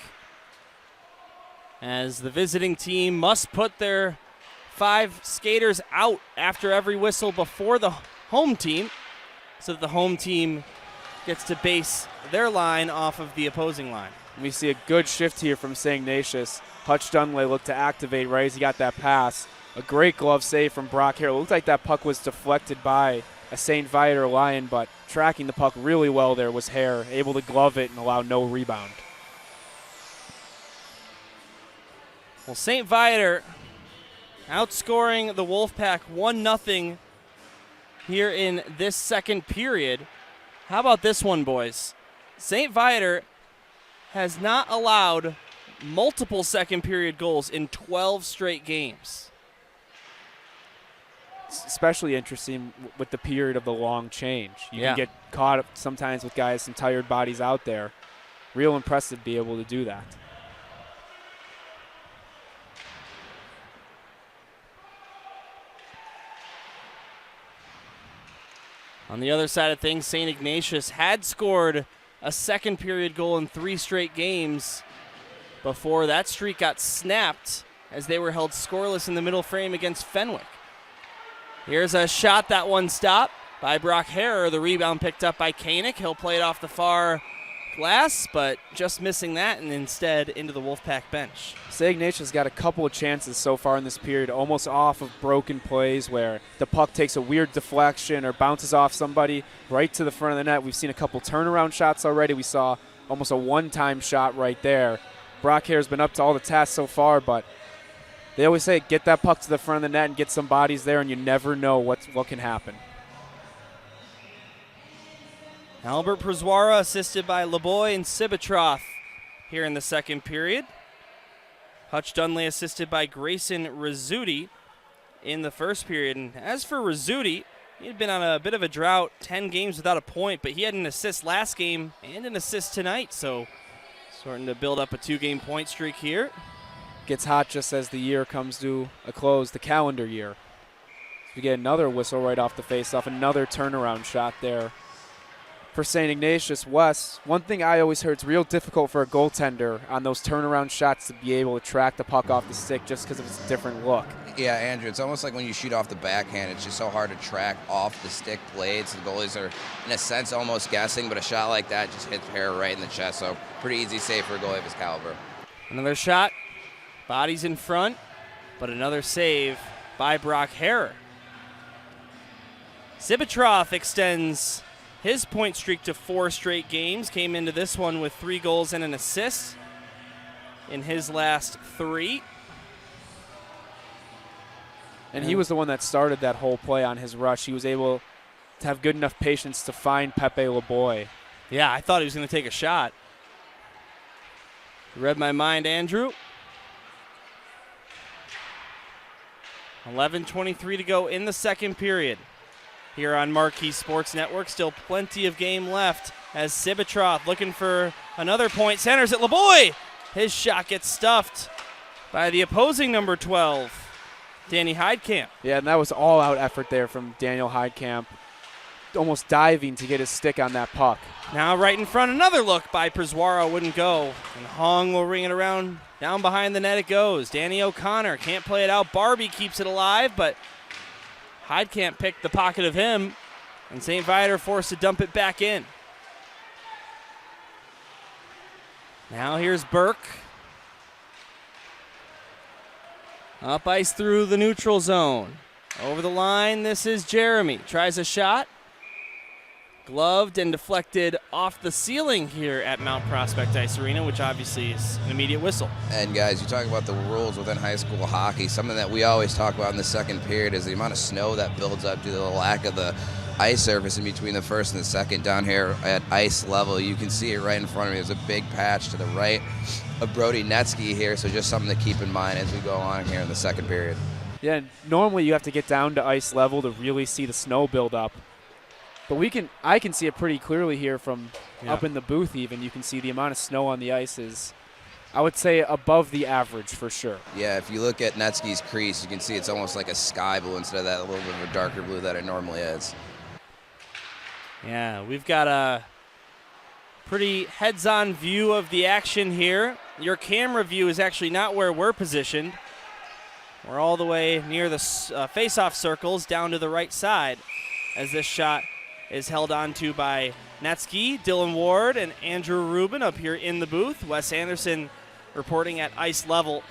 as the visiting team must put their 5 skaters out after every whistle before the home team, so that the home team gets to base their line off of the opposing line. We see a good shift here from St. Ignatius. Hutch Dunley looked to activate right as he got that pass. A great glove save from Brock Hare. It looked like that puck was deflected by a St. Viator Lion, but tracking the puck really well there was Hare, able to glove it and allow no rebound. Well, St. Viator outscoring the Wolfpack 1-0 here in this second period. How about this one, boys? St. Viator has not allowed multiple second period goals in 12 straight games. It's especially interesting with the period of the long change. You Yeah. can get caught up sometimes with guys, some tired bodies out there. Real impressive to be able to do that. On the other side of things, St. Ignatius had scored a second period goal in 3 straight games before that streak got snapped as they were held scoreless in the middle frame against Fenwick. Here's a shot, that one stopped by Brock Harrer. The rebound picked up by Koenig. He'll play it off the far glass, but just missing that and instead into the Wolfpack bench. St. Ignatius got a couple of chances so far in this period, almost off of broken plays where the puck takes a weird deflection or bounces off somebody right to the front of the net. We've seen a couple turnaround shots already. We saw almost a one-time shot right there. Brock Hare's been up to all the tasks so far, but they always say get that puck to the front of the net and get some bodies there, and you never know what can happen. Albert Przwara assisted by Leboy and Sibatroff here in the second period. Hutch Dunley assisted by Grayson Rizzuti in the first period. And as for Rizzuti, he had been on a bit of a drought, 10 games without a point, but he had an assist last game and an assist tonight, so starting to build up a 2-game point streak here. Gets hot just as the year comes to a close, the calendar year. We get another whistle right off the faceoff, another turnaround shot there for St. Ignatius West. One thing I always heard, it's real difficult for a goaltender on those turnaround shots to be able to track the puck off the stick just because of its different look. Yeah, Andrew, it's almost like when you shoot off the backhand, it's just so hard to track off the stick blades. The goalies are, in a sense, almost guessing, but a shot like that just hits Hare right in the chest, so pretty easy save for a goalie of his caliber. Another shot, bodies in front, but another save by Brock Hare. Sibatroff extends his point streak to 4 straight games, came into this one with 3 goals and an assist in his last 3. And he was the one that started that whole play on his rush. He was able to have good enough patience to find Pepe Leboy. Yeah, I thought he was going to take a shot. You read my mind, Andrew. 11:23 to go in the second period. Here on Marquee Sports Network, still plenty of game left as Sibatroff looking for another point. Centers at Leboy. His shot gets stuffed by the opposing number 12, Danny Heidkamp. Yeah, and that was all-out effort there from Daniel Heidkamp, almost diving to get his stick on that puck. Now right in front, another look by Przwara wouldn't go, and Hong will ring it around. Down behind the net it goes. Danny O'Connor can't play it out. Barbie keeps it alive, but Heidkamp picked the pocket of him, and St. Viator forced to dump it back in. Now here's Burke. Up ice through the neutral zone. Over the line, this is Jeremy. Tries a shot. Gloved and deflected off the ceiling here at Mount Prospect Ice Arena, which obviously is an immediate whistle. And guys, you talk about the rules within high school hockey. Something that we always talk about in the second period is the amount of snow that builds up due to the lack of the ice surface in between the first and the second. Down here at ice level, you can see it right in front of me. There's a big patch to the right of Brody Netsky here, so just something to keep in mind as we go on here in the second period. Yeah, normally you have to get down to ice level to really see the snow build up. But I can see it pretty clearly here from up in the booth even. You can see the amount of snow on the ice is, I would say, above the average for sure. Yeah, if you look at Netsky's crease, you can see it's almost like a sky blue instead of that little bit of a darker blue that it normally is. Yeah, we've got a pretty heads-on view of the action here. Your camera view is actually not where we're positioned. We're all the way near the face-off circles down to the right side as this shot is held on to by Netsky, Dylan Ward, and Andrew Rubin up here in the booth. Wes Anderson reporting at ice level.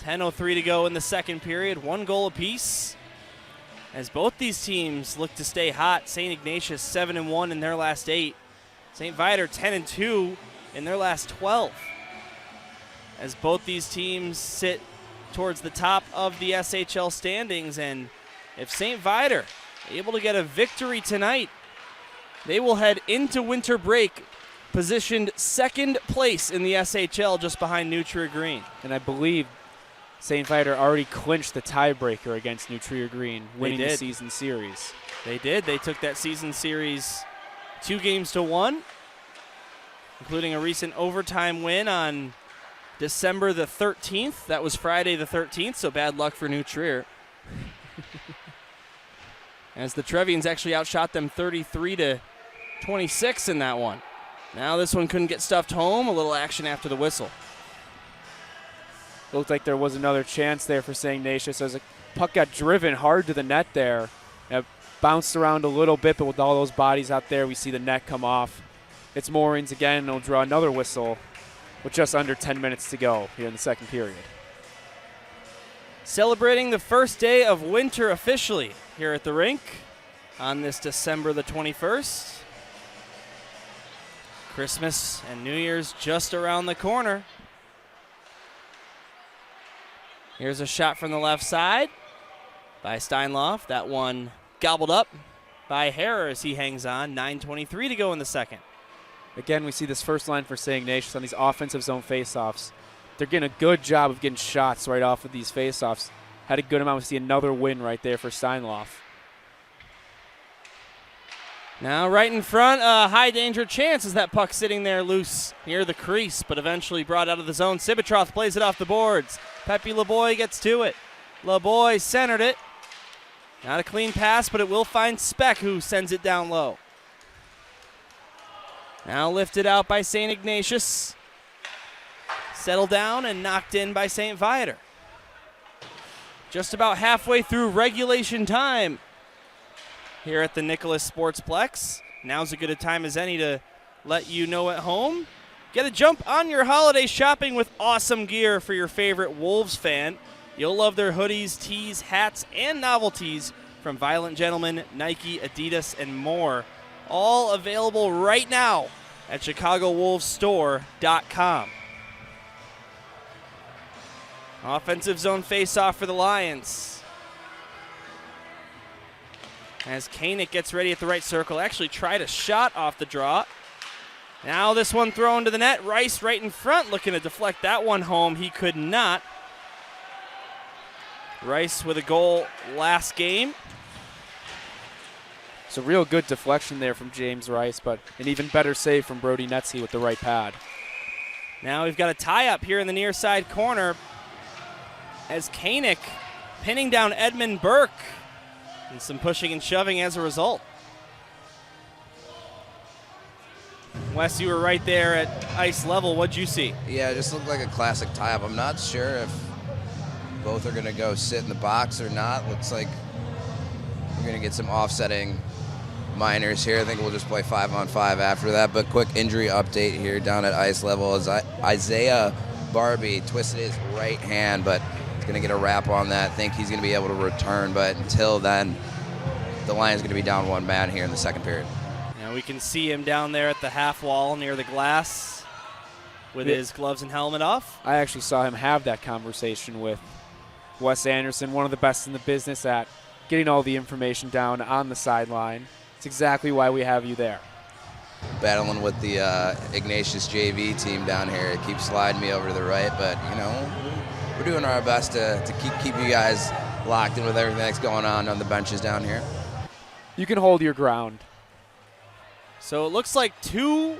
10:03 to go in the second period. 1 goal apiece. As both these teams look to stay hot. St. Ignatius 7-1 in their last 8. St. Viator 10-2 in their last 12. As both these teams sit towards the top of the SHL standings, and if St. Viator able to get a victory tonight, they will head into winter break positioned second place in the SHL just behind New Trier Green. And I believe St. Viator already clinched the tiebreaker against New Trier Green, winning the season series. They did. They took that season series 2-1, including a recent overtime win on December the 13th. That was Friday the 13th, so bad luck for New Trier. As the Trevians actually outshot them 33-26 in that one. Now this one couldn't get stuffed home. A little action after the whistle. Looked like there was another chance there for St. Ignatius as a puck got driven hard to the net there. It bounced around a little bit, but with all those bodies out there, we see the net come off. its moorings again, and it'll draw another whistle with just under 10 minutes to go here in the second period. Celebrating the first day of winter officially here at the rink on this December the 21st. Christmas and New Year's just around the corner. Here's a shot from the left side by Steinloff. That one gobbled up by Harrer as he hangs on. 9:23 to go in the second. Again, we see this first line for St. Ignatius on these offensive zone faceoffs. They're getting a good job of getting shots right off of these faceoffs. Had a good amount. We see another win right there for Steinloff. Now right in front, a high danger chance as that puck sitting there loose near the crease, but eventually brought out of the zone. Sibitroff plays it off the boards. Pepe Leboy gets to it. Leboy centered it. Not a clean pass, but it will find Speck, who sends it down low. Now lifted out by St. Ignatius. Settled down and knocked in by St. Viator. Just about halfway through regulation time here at the Nicholas Sportsplex. Now's as good a time as any to let you know at home. Get a jump on your holiday shopping with awesome gear for your favorite Wolves fan. You'll love their hoodies, tees, hats, and novelties from Violent Gentlemen, Nike, Adidas, and more. All available right now at ChicagoWolvesStore.com. Offensive zone faceoff for the Lions. As Koenig gets ready at the right circle, actually tried a shot off the draw. Now this one thrown to the net. Rice right in front looking to deflect that one home. He could not. Rice with a goal last game. It's a real good deflection there from James Rice, but an even better save from Brody Netsky with the right pad. Now we've got a tie-up here in the near side corner as Koenig pinning down Edmund Burke. And some pushing and shoving as a result. Wes, you were right there at ice level. What'd you see? Yeah, it just looked like a classic tie-up. I'm not sure if both are going to go sit in the box or not. Looks like we're going to get some offsetting minors here. I think we'll just play 5-on-5 after that. But quick injury update here down at ice level as Isaiah Barbie twisted his right hand, but going to get a wrap on that. Think he's going to be able to return, but until then, the Lions going to be down one man here in the second period. Now we can see him down there at the half wall near the glass with his gloves and helmet off. I actually saw him have that conversation with Wes Anderson, one of the best in the business at getting all the information down on the sideline. It's exactly why we have you there. Battling with the Ignatius JV team down here. It keeps sliding me over to the right, but, you know, we're doing our best to keep you guys locked in with everything that's going on the benches down here. You can hold your ground. So it looks like 2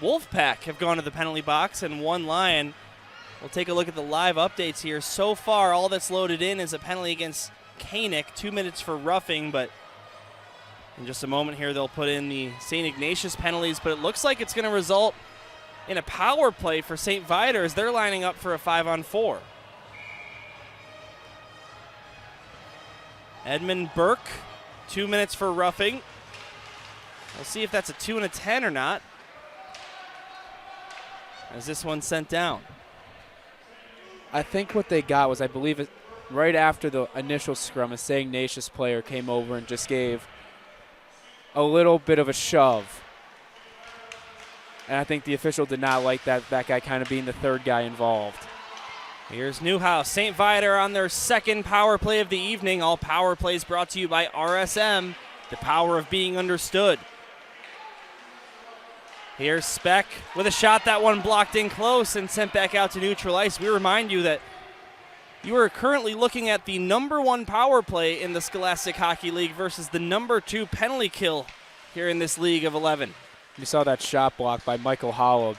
Wolfpack have gone to the penalty box and 1 Lion. We'll take a look at the live updates here. So far, all that's loaded in is a penalty against Koenig, 2 minutes for roughing, but in just a moment here they'll put in the St. Ignatius penalties, but it looks like it's going to result in a power play for St. Viator as they're lining up for a 5-on-4. Edmund Burke, 2 minutes for roughing. We'll see if that's a 2 and a 10 or not, as this one's sent down. I think what they got was, I believe, it right after the initial scrum, a St. Ignatius player came over and just gave a little bit of a shove. And I think the official did not like that guy kind of being the third guy involved. Here's Newhouse. St. Viator on their second power play of the evening. All power plays brought to you by RSM, the power of being understood. Here's Speck with a shot. That one blocked in close and sent back out to neutral ice. We remind you that you are currently looking at the #1 power play in the Scholastic Hockey League versus the #2 penalty kill here in this league of 11. You saw that shot blocked by Michael Holub.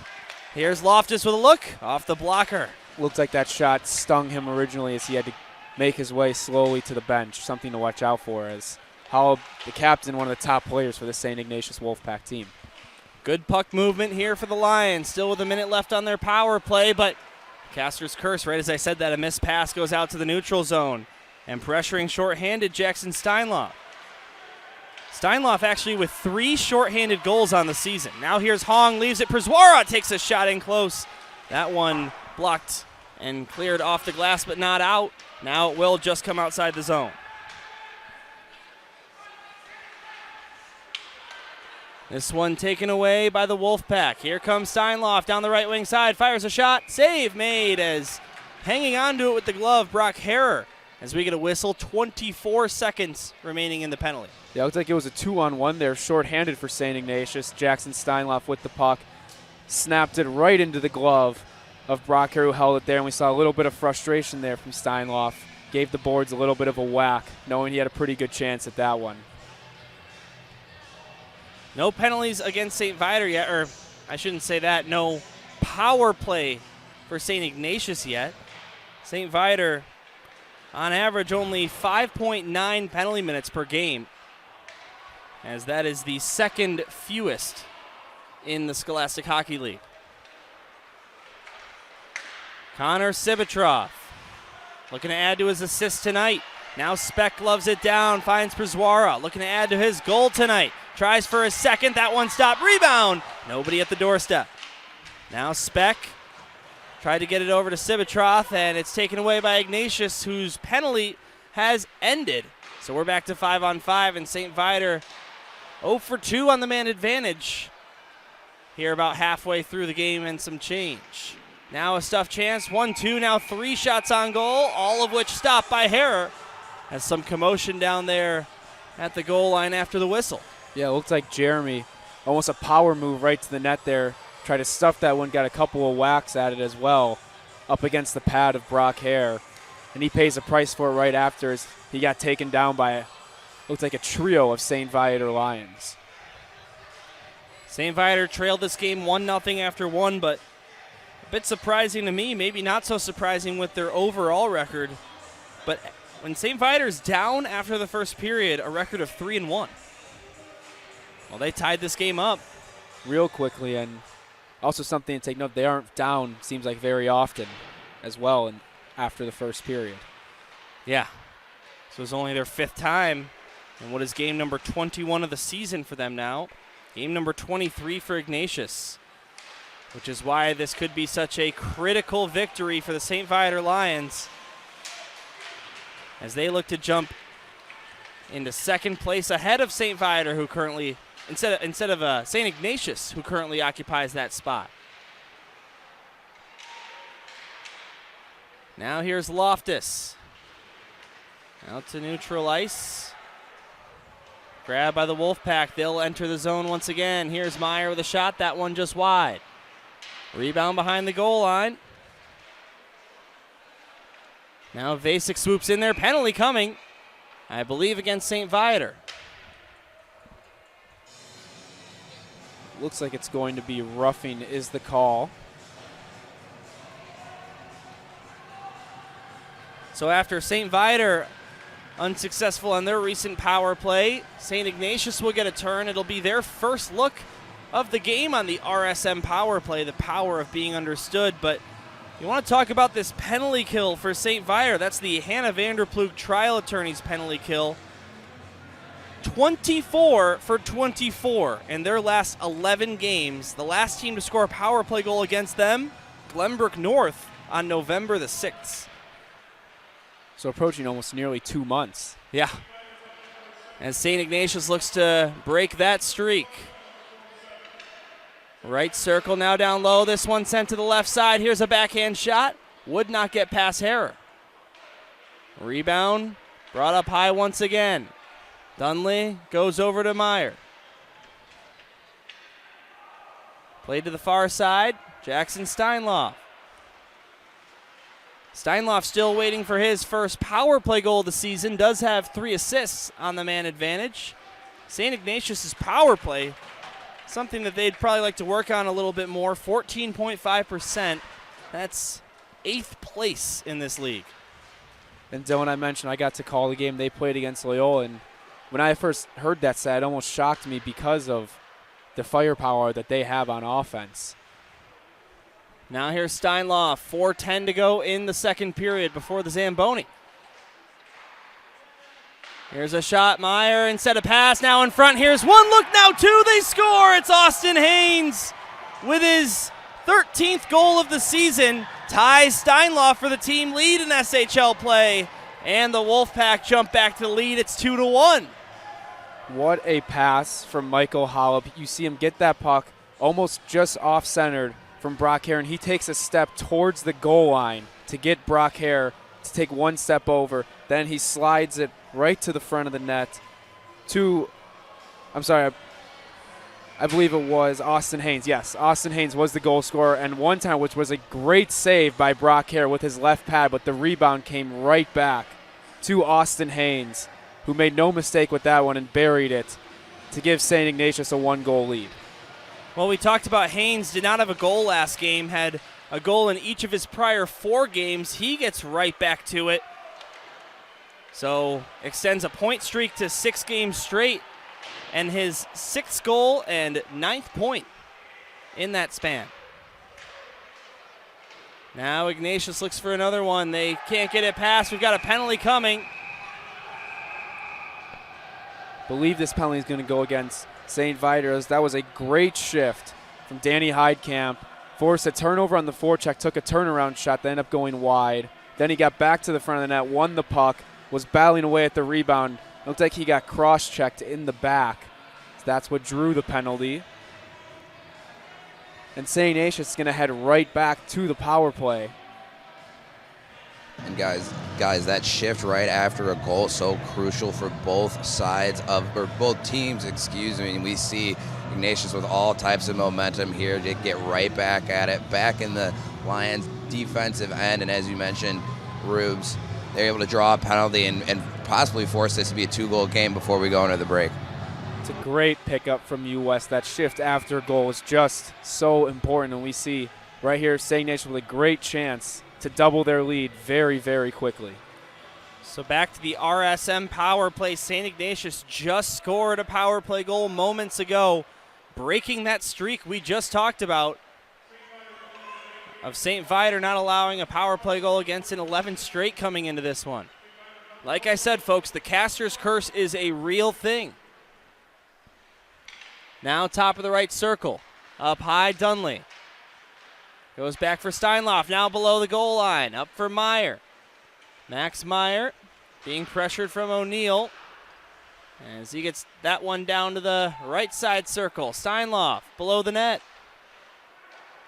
Here's Loftus with a look off the blocker. Looked like that shot stung him originally as he had to make his way slowly to the bench. Something to watch out for, as Holub, the captain, one of the top players for the St. Ignatius Wolfpack team. Good puck movement here for the Lions. Still with a minute left on their power play, but Caster's curse, right as I said that, a missed pass goes out to the neutral zone. And pressuring shorthanded Jackson Steinlaw. Steinloff actually with 3 shorthanded goals on the season. Now here's Hong, leaves it. Przwara takes a shot in close. That one blocked and cleared off the glass, but not out. Now it will just come outside the zone. This one taken away by the Wolfpack. Here comes Steinloff down the right wing side, fires a shot. Save made as hanging on to it with the glove, Brock Harrer. As we get a whistle, 24 seconds remaining in the penalty. Yeah, it looked like it was a 2-on-1 there, shorthanded for St. Ignatius. Jackson Steinloff with the puck, snapped it right into the glove of Brock Harrer, who held it there, and we saw a little bit of frustration there from Steinloff. Gave the boards a little bit of a whack, knowing he had a pretty good chance at that one. No penalties against St. Viator yet, or I shouldn't say that, no power play for St. Ignatius yet. St. Viator, on average, only 5.9 penalty minutes per game, as that is the second fewest in the Scholastic Hockey League. Connor Sivitrov looking to add to his assist tonight. Now Speck loves it down, finds Przwara, looking to add to his goal tonight. Tries for a second, that one stopped, rebound. Nobody at the doorstep. Now Speck tried to get it over to Sivitrov, and it's taken away by Ignatius, whose penalty has ended. So we're back to 5-on-5, and St. Viator 0 for 2 on the man advantage here about halfway through the game and some change. Now a stuffed chance, 1-2, now 3 shots on goal, all of which stopped by Harrer. Has some commotion down there at the goal line after the whistle. Yeah, it looked like Jeremy, almost a power move right to the net there. Tried to stuff that one, got a couple of whacks at it as well, up against the pad of Brock Harrer. And he pays a price for it right after as he got taken down by, looks like a trio of St. Viator Lions. St. Viator trailed this game 1-0 after 1, but a bit surprising to me, maybe not so surprising with their overall record. But when St. Viator's down after the first period, a record of 3-1. Well, they tied this game up real quickly, and also something to take note, they aren't down, seems like, very often as well and after the first period. Yeah. So it's only their 5th time, and what is game number 21 of the season for them now. Game number 23 for Ignatius, which is why this could be such a critical victory for the St. Viator Lions as they look to jump into second place ahead of St. Viator, who currently, instead of St. Ignatius, who currently occupies that spot. Now here's Loftus. Out to neutral ice. Grabbed by the Wolfpack. They'll enter the zone once again. Here's Meyer with a shot. That one just wide. Rebound behind the goal line. Now Vasek swoops in there. Penalty coming, I believe, against St. Viator. Looks like it's going to be roughing is the call. So after St. Viator unsuccessful on their recent power play, St. Ignatius will get a turn. It'll be their first look of the game on the RSM power play, the power of being understood. But you want to talk about this penalty kill for St. Viator. That's the Hannah Vanderploeg trial attorney's penalty kill. 24 for 24 in their last 11 games. The last team to score a power play goal against them, Glenbrook North, on November the 6th. So approaching almost nearly 2 months. Yeah. As St. Ignatius looks to break that streak. Right circle now down low. This one sent to the left side. Here's a backhand shot. Would not get past Harrer. Rebound brought up high once again. Dunley goes over to Meyer. Played to the far side. Jackson Steinloff. Steinloff still waiting for his first power play goal of the season. Does have 3 assists on the man advantage. St. Ignatius' power play, something that they'd probably like to work on a little bit more. 14.5%. That's 8th place in this league. And Dylan, I mentioned I got to call the game they played against Loyola, and when I first heard that stat, it almost shocked me because of the firepower that they have on offense. Now here's Steinloff, 4:10 to go in the second period before the Zamboni. Here's a shot. Meyer instead of pass. Now in front. Here's one look. Now two. They score. It's Austin Haynes with his 13th goal of the season. Ties Steinlaw for the team lead in SHL play. And the Wolfpack jump back to the lead. It's 2-1. What a pass from Michael Hollop. You see him get that puck almost just off-centered from Brock Hare, and he takes a step towards the goal line to get Brock Hare to take one step over. Then he slides it right to the front of the net to, I believe it was Austin Haynes. Yes, Austin Haynes was the goal scorer, and one time, which was a great save by Brock Hare with his left pad, but the rebound came right back to Austin Haynes, who made no mistake with that one and buried it to give St. Ignatius a 1-goal lead. Well, we talked about Haynes did not have a goal last game, had a goal in each of his prior 4 games. He gets right back to it. So extends a point streak to 6 games straight and his 6th goal and 9th point in that span. Now Ignatius looks for another one. They can't get it past. We've got a penalty coming. Believe this penalty is going to go against St. Vitus. That was a great shift from Danny Heidkamp. Forced a turnover on the forecheck, took a turnaround shot, then ended up going wide. Then he got back to the front of the net, won the puck, was battling away at the rebound. Looked like he got cross-checked in the back. So that's what drew the penalty. And St. Ignatius is going to head right back to the power play. And guys, that shift right after a goal is so crucial for both sides or both teams, excuse me. And we see Ignatius with all types of momentum here to get right back at it, back in the Lions' defensive end. And as you mentioned, Rubes, they're able to draw a penalty and possibly force this to be a 2-goal game before we go into the break. It's a great pickup from U.S. That shift after goal is just so important. And we see right here St. Ignatius with a great chance to double their lead very, very quickly. So back to the RSM power play. St. Ignatius just scored a power play goal moments ago, breaking that streak we just talked about of St. Vitus not allowing a power play goal against an 11 straight coming into this one. Like I said, folks, the caster's curse is a real thing. Now top of the right circle. Up high, Dunley. Goes back for Steinlauf, now below the goal line. Up for Meyer. Max Meyer being pressured from O'Neill as he gets that one down to the right side circle. Steinlauf below the net.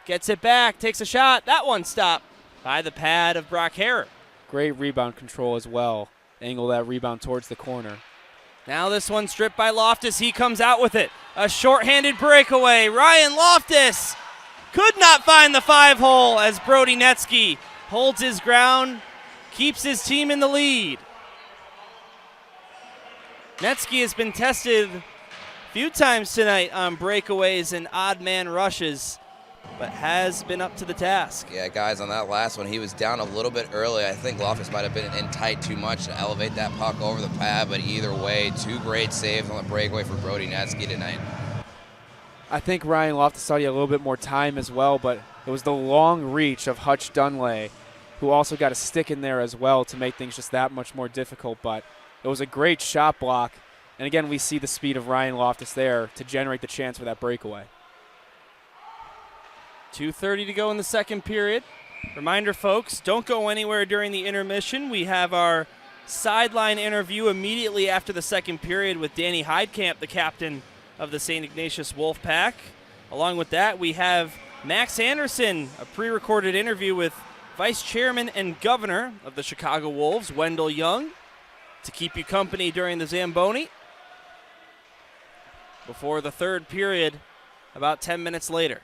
Gets it back, takes a shot. That one stopped by the pad of Brock Hare. Great rebound control as well. Angle that rebound towards the corner. Now this one stripped by Loftus. He comes out with it. A shorthanded breakaway. Ryan Loftus could not find the 5-hole as Brody Netsky holds his ground, keeps his team in the lead. Netsky has been tested a few times tonight on breakaways and odd man rushes, but has been up to the task. Yeah, guys, on that last one, he was down a little bit early. I think Loftus might have been in tight too much to elevate that puck over the pad, but either way, 2 great saves on the breakaway for Brody Netsky tonight. I think Ryan Loftus thought he had a little bit more time as well, but it was the long reach of Hutch Dunley, who also got a stick in there as well to make things just that much more difficult. But it was a great shot block. And again, we see the speed of Ryan Loftus there to generate the chance for that breakaway. 2:30 to go in the second period. Reminder, folks, don't go anywhere during the intermission. We have our sideline interview immediately after the second period with Danny Heidkamp, the captain of the St. Ignatius Wolfpack. Along with that, we have Max Anderson, a pre-recorded interview with Vice Chairman and Governor of the Chicago Wolves, Wendell Young, to keep you company during the Zamboni. Before the third period, about 10 minutes later.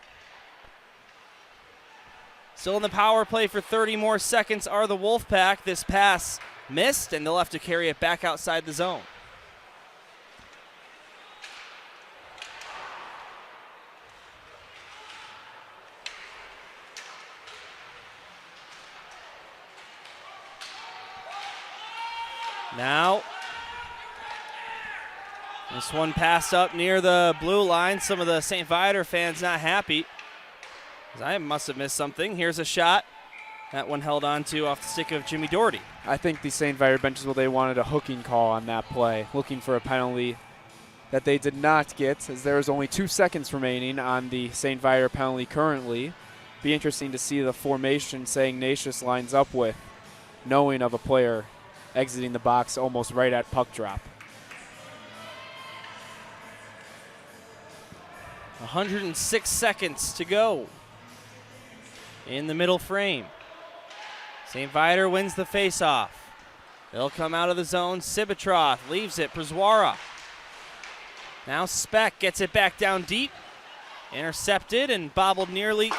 Still in the power play for 30 more seconds are the Wolfpack. This pass missed, and they'll have to carry it back outside the zone. Now, this one passed up near the blue line. Some of the St. Vitus fans not happy. I must have missed something. Here's a shot. That one held on to off the stick of Jimmy Doherty. I think the St. Viator benches, they wanted a hooking call on that play, looking for a penalty that they did not get, as there was only 2 seconds remaining on the St. Viator penalty currently. Be interesting to see the formation St. Ignatius lines up with, knowing of a player exiting the box almost right at puck drop. 106 seconds to go in the middle frame. St. Viator wins the faceoff. They'll come out of the zone. Sibatroff leaves it. Przwara. Now Speck gets it back down deep. Intercepted and bobbled nearly,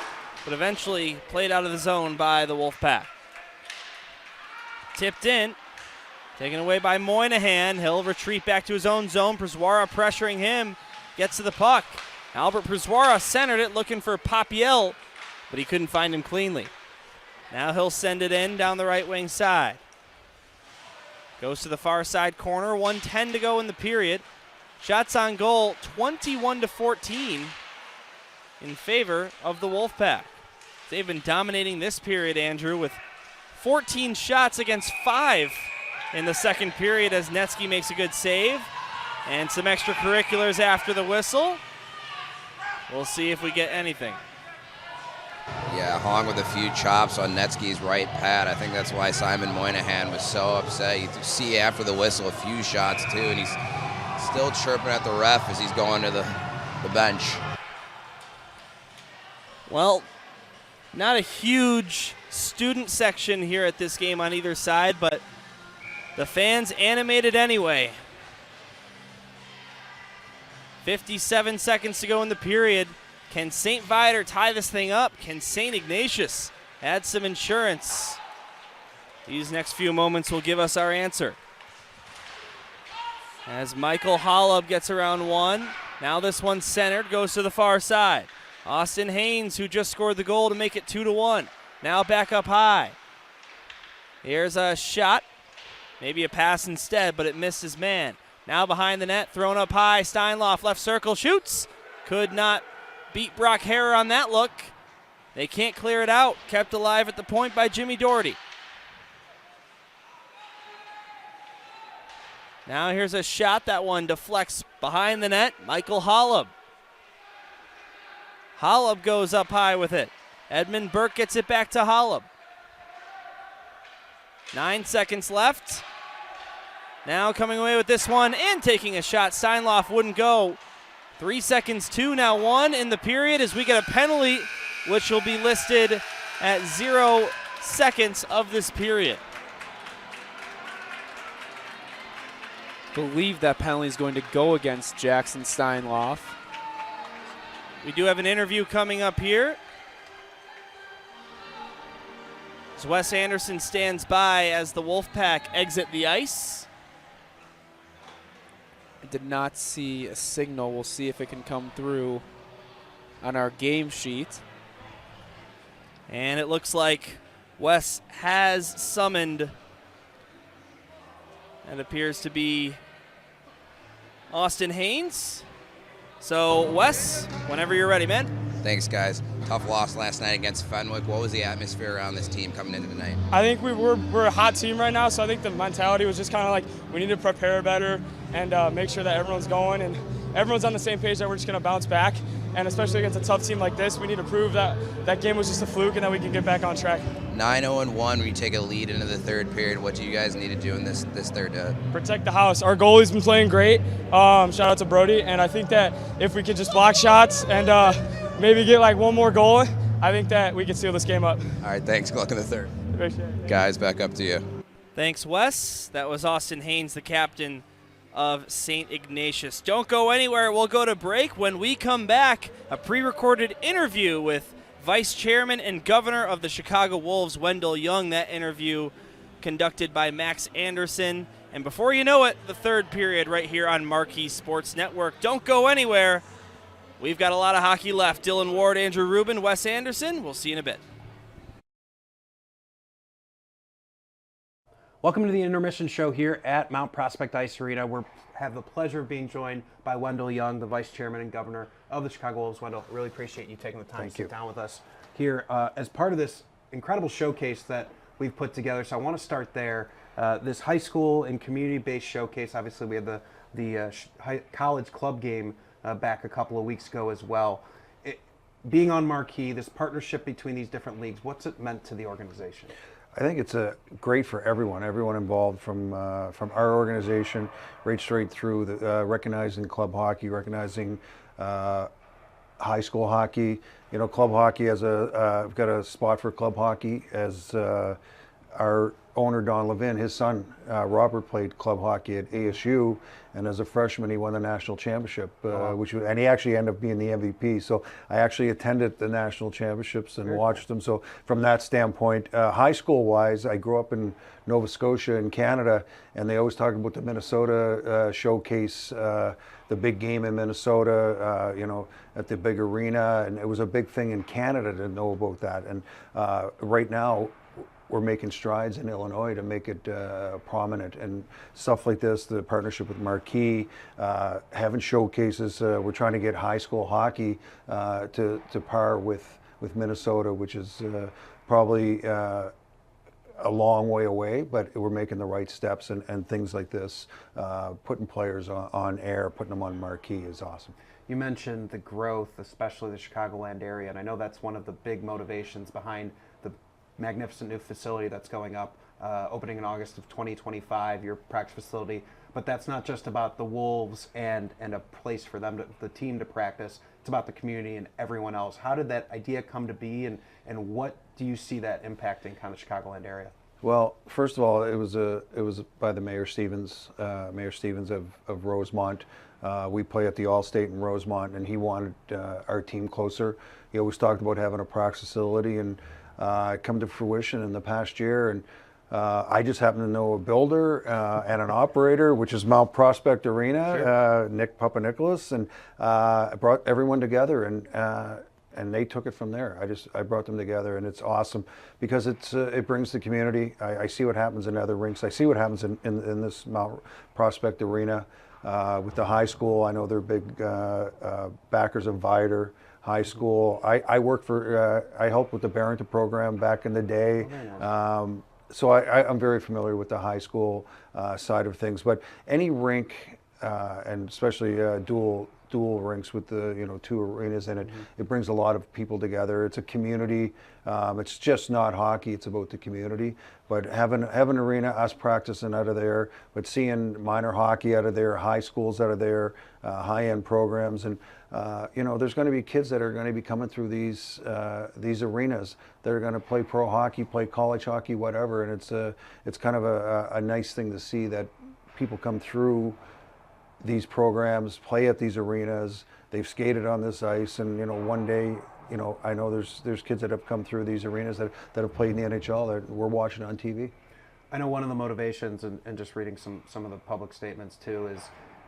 but eventually played out of the zone by the Wolfpack. Tipped in. Taken away by Moynihan. He'll retreat back to his own zone. Przwara pressuring him. Gets to the puck. Albert Przwara centered it, looking for Papiel, but he couldn't find him cleanly. Now he'll send it in down the right wing side. Goes to the far side corner. 1:10 to go in the period. Shots on goal, 21-14 in favor of the Wolfpack. They've been dominating this period, Andrew, with 14 shots against 5 in the second period as Netsky makes a good save. And some extracurriculars after the whistle. We'll see if we get anything. Yeah, Hong with a few chops on Netsky's right pad. I think that's why Simon Moynihan was so upset. You see after the whistle a few shots too, and he's still chirping at the ref as he's going to the bench. Well, not a huge student section here at this game on either side, but the fans animated anyway. 57 seconds to go in the period. Can St. Viator tie this thing up? Can St. Ignatius add some insurance? These next few moments will give us our answer. As Michael Holub gets around one. Now this one centered, goes to the far side. Austin Haynes, who just scored the goal to make it 2-1. Now back up high. Here's a shot. Maybe a pass instead, but it missed his man. Now behind the net, thrown up high. Steinloff, left circle, shoots. Could not beat Brock Harrer on that look. They can't clear it out. Kept alive at the point by Jimmy Doherty. Now here's a shot. That one deflects behind the net. Michael Holub. Holub goes up high with it. Edmund Burke gets it back to Holub. 9 seconds left. Now coming away with this one and taking a shot. Steinloff wouldn't go. 3 seconds, 2, now 1 in the period as we get a penalty, which will be listed at 0 seconds of this period. Believe that penalty is going to go against Jackson Steinloff. We do have an interview coming up here. As Wes Anderson stands by as the Wolfpack exit the ice. I did not see a signal. We'll see if it can come through on our game sheet. And it looks like Wes has summoned. That appears to be Austin Haynes. So, Wes, whenever you're ready, man. Thanks, guys. Tough loss last night against Fenwick. What was the atmosphere around this team coming into tonight? I think we're a hot team right now, so I think the mentality was just kind of like we need to prepare better and make sure that everyone's going and everyone's on the same page that we're just going to bounce back. And especially against a tough team like this, we need to prove that that game was just a fluke and that we can get back on track. 9-0-1, when you take a lead into the third period, what do you guys need to do in this third? Protect the house. Our goalie's been playing great. Shout out to Brody. And I think that if we could just block shots and maybe get like one more goal, I think that we can seal this game up. All right, thanks. Good luck in the third. Guys, back up to you. Thanks, Wes. That was Austin Haynes, the captain of St. Ignatius. Don't go anywhere. We'll go to break. When we come back, a pre-recorded interview with Vice Chairman and Governor of the Chicago Wolves, Wendell Young. That interview conducted by Max Anderson. And before you know it, the third period right here on Marquee Sports Network. Don't go anywhere. We've got a lot of hockey left. Dylan Ward, Andrew Rubin, Wes Anderson. We'll see you in a bit. Welcome to the Intermission Show here at Mount Prospect Ice Arena. We have the pleasure of being joined by Wendell Young, the Vice Chairman and Governor of the Chicago Wolves. Wendell, really appreciate you taking the time to sit down with us here as part of this incredible showcase that we've put together. So I want to start there. This high school and community-based showcase. Obviously, we had the college club game back a couple of weeks ago as well. Being on Marquee, this partnership between these different leagues, what's it meant to the organization? I think it's great for everyone involved, from our organization right straight through, recognizing club hockey, recognizing high school hockey. You know, club hockey has we've got a spot for club hockey, as our owner Don Levin, his son Robert played club hockey at ASU, and as a freshman he won the national championship, and he actually ended up being the MVP. So I actually attended the national championships and watched them. So from that standpoint, high school wise, I grew up in Nova Scotia in Canada, and they always talk about the Minnesota showcase, the big game in Minnesota, you know, at the big arena, and it was a big thing in Canada to know about that. And right now, we're making strides in Illinois to make it prominent, and stuff like this, the partnership with Marquee, having showcases. We're trying to get high school hockey to par with Minnesota, which is probably a long way away, but we're making the right steps, and things like this, putting players on air, putting them on Marquee is awesome. You mentioned the growth, especially the Chicagoland area, and I know that's one of the big motivations behind the magnificent new facility that's going up, opening in August of 2025, your practice facility. But that's not just about the Wolves and a place for them, the team to practice. It's about the community and everyone else. How did that idea come to be, and what do you see that impacting kind of the Chicagoland area? Well, first of all, it was by the Mayor Stevens of Rosemont. We play at the All-State in Rosemont, and he wanted our team closer. He always talked about having a practice facility, and come to fruition in the past year. And I just happen to know a builder and an operator, which is Mount Prospect Arena, sure. Nick Papanikolaou, and I brought everyone together, and they took it from there. I brought them together, and it's awesome because it brings the community. I see what happens in other rinks. I see what happens in this Mount Prospect Arena with the high school. I know they're big backers of Viator High School. I worked for, I helped with the Barrington program back in the day. So I'm very familiar with the high school side of things. But any rink, and especially dual rinks with the two arenas in it, it brings a lot of people together. It's a community. It's just not hockey. It's about the community. But having an arena, us practicing out of there, but seeing minor hockey out of there, high schools out of there, high-end programs, and there's going to be kids that are going to be coming through these arenas. They're going to play pro hockey, play college hockey, whatever, and it's kind of a nice thing to see that people come through these programs, play at these arenas. They've skated on this ice, and one day, I know there's kids that have come through these arenas that have played in the NHL that we're watching on TV. I know one of the motivations, and just reading some of the public statements too, is